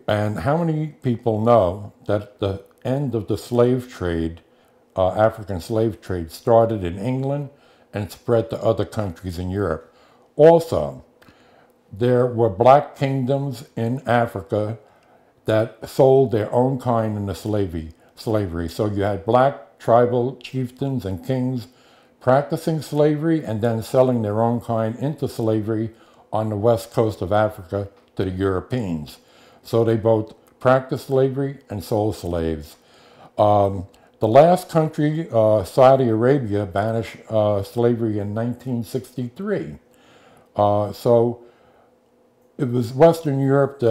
And how many people know that the end of the slave trade, African slave trade, started in England and spread to other countries in Europe? Also, there were black kingdoms in Africa that sold their own kind into slavery. So you had black tribal chieftains and kings practicing slavery and then selling their own kind into slavery on the west coast of Africa to the Europeans. So they both practiced slavery and sold slaves. The last country, Saudi Arabia, banished slavery in 1963. So it was Western Europe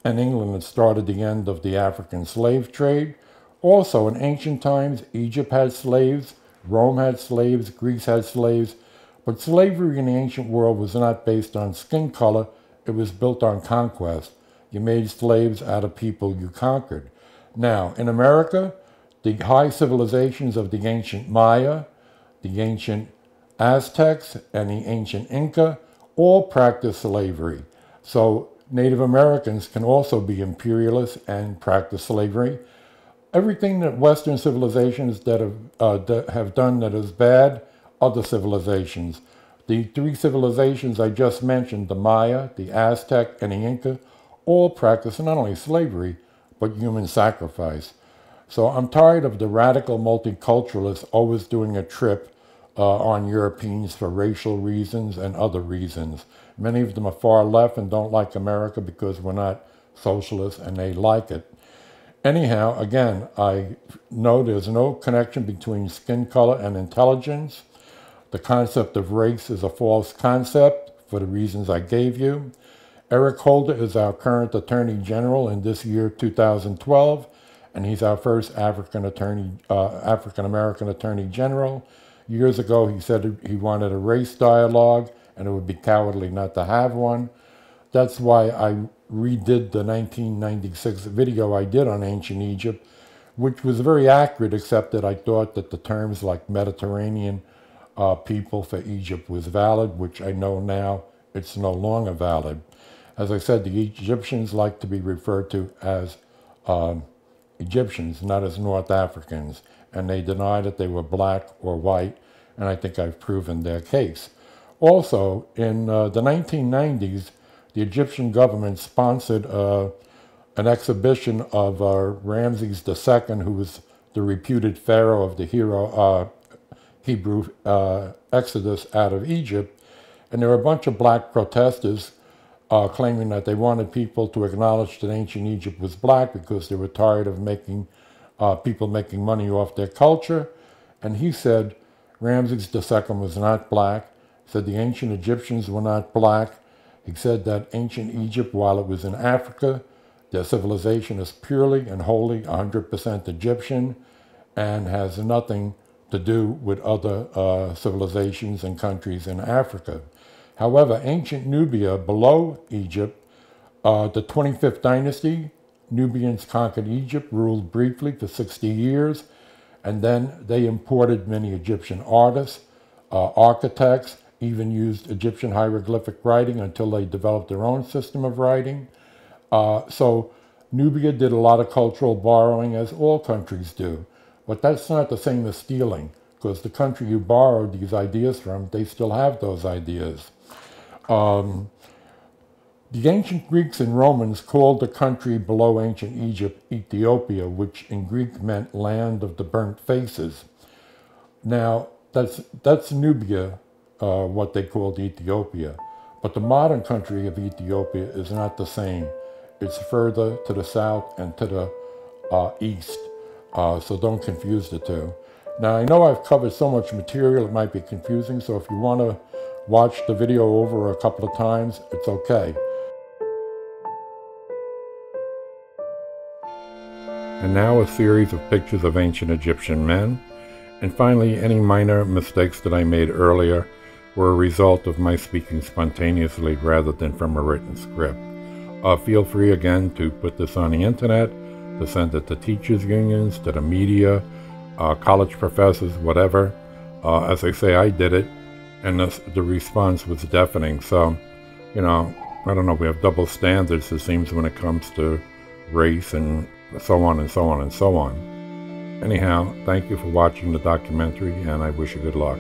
and England that started the end of the African slave trade. Also, in ancient times, Egypt had slaves, Rome had slaves, Greece had slaves, but slavery in the ancient world was not based on skin color, it was built on conquest. You made slaves out of people you conquered. Now, in America, the high civilizations of the ancient Maya, the ancient Aztecs, and the ancient Inca all practiced slavery. So Native Americans can also be imperialists and practice slavery. Everything that Western civilizations that have done that is bad, other civilizations. The three civilizations I just mentioned, the Maya, the Aztec, and the Inca, all practice not only slavery, but human sacrifice. So I'm tired of the radical multiculturalists always doing a trip on Europeans for racial reasons and other reasons. Many of them are far left and don't like America because we're not socialists and they like it. Anyhow, again, I know there's no connection between skin color and intelligence. The concept of race is a false concept for the reasons I gave you. Eric Holder is our current Attorney General in this year, 2012, and he's our first African-American Attorney General. Years ago, he said he wanted a race dialogue, and it would be cowardly not to have one. That's why I redid the 1996 video I did on ancient Egypt, which was very accurate, except that I thought that the terms like Mediterranean people for Egypt was valid, which I know now it's no longer valid. As I said, the Egyptians like to be referred to as Egyptians, not as North Africans, and they deny that they were black or white, and I think I've proven their case. Also, in the 1990s, the Egyptian government sponsored an exhibition of Ramses II, who was the reputed pharaoh of the Hebrew exodus out of Egypt, and there were a bunch of black protesters claiming that they wanted people to acknowledge that ancient Egypt was black because they were tired of people making money off their culture. And he said Ramses II was not black. He said the ancient Egyptians were not black. He said that ancient Egypt, while it was in Africa, their civilization is purely and wholly 100% Egyptian and has nothing to do with other civilizations and countries in Africa. However, ancient Nubia below Egypt, the 25th dynasty, Nubians conquered Egypt, ruled briefly for 60 years, and then they imported many Egyptian artists, architects, even used Egyptian hieroglyphic writing until they developed their own system of writing. So Nubia did a lot of cultural borrowing, as all countries do. But that's not the same as stealing, because the country you borrowed these ideas from, they still have those ideas. The ancient Greeks and Romans called the country below ancient Egypt Ethiopia, which in Greek meant land of the burnt faces. Now, that's Nubia, what they called Ethiopia. But the modern country of Ethiopia is not the same. It's further to the south and to the east, so don't confuse the two. Now, I know I've covered so much material it might be confusing, so if you want to watch the video over a couple of times, it's okay. And now a series of pictures of ancient Egyptian men. And finally, any minor mistakes that I made earlier were a result of my speaking spontaneously rather than from a written script. Feel free again to put this on the internet, to send it to teachers' unions, to the media, college professors, whatever. As I say, I did it, and the response was deafening. So, I don't know, we have double standards, it seems, when it comes to race and so on and so on and so on. Anyhow, thank you for watching the documentary, and I wish you good luck.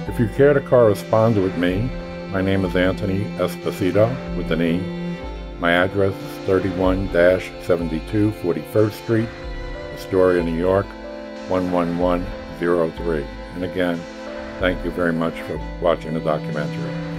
If you care to correspond with me, my name is Anthony Esposito with an E. My address is 31-72 41st Street, Astoria, New York, 11103. And again, thank you very much for watching the documentary.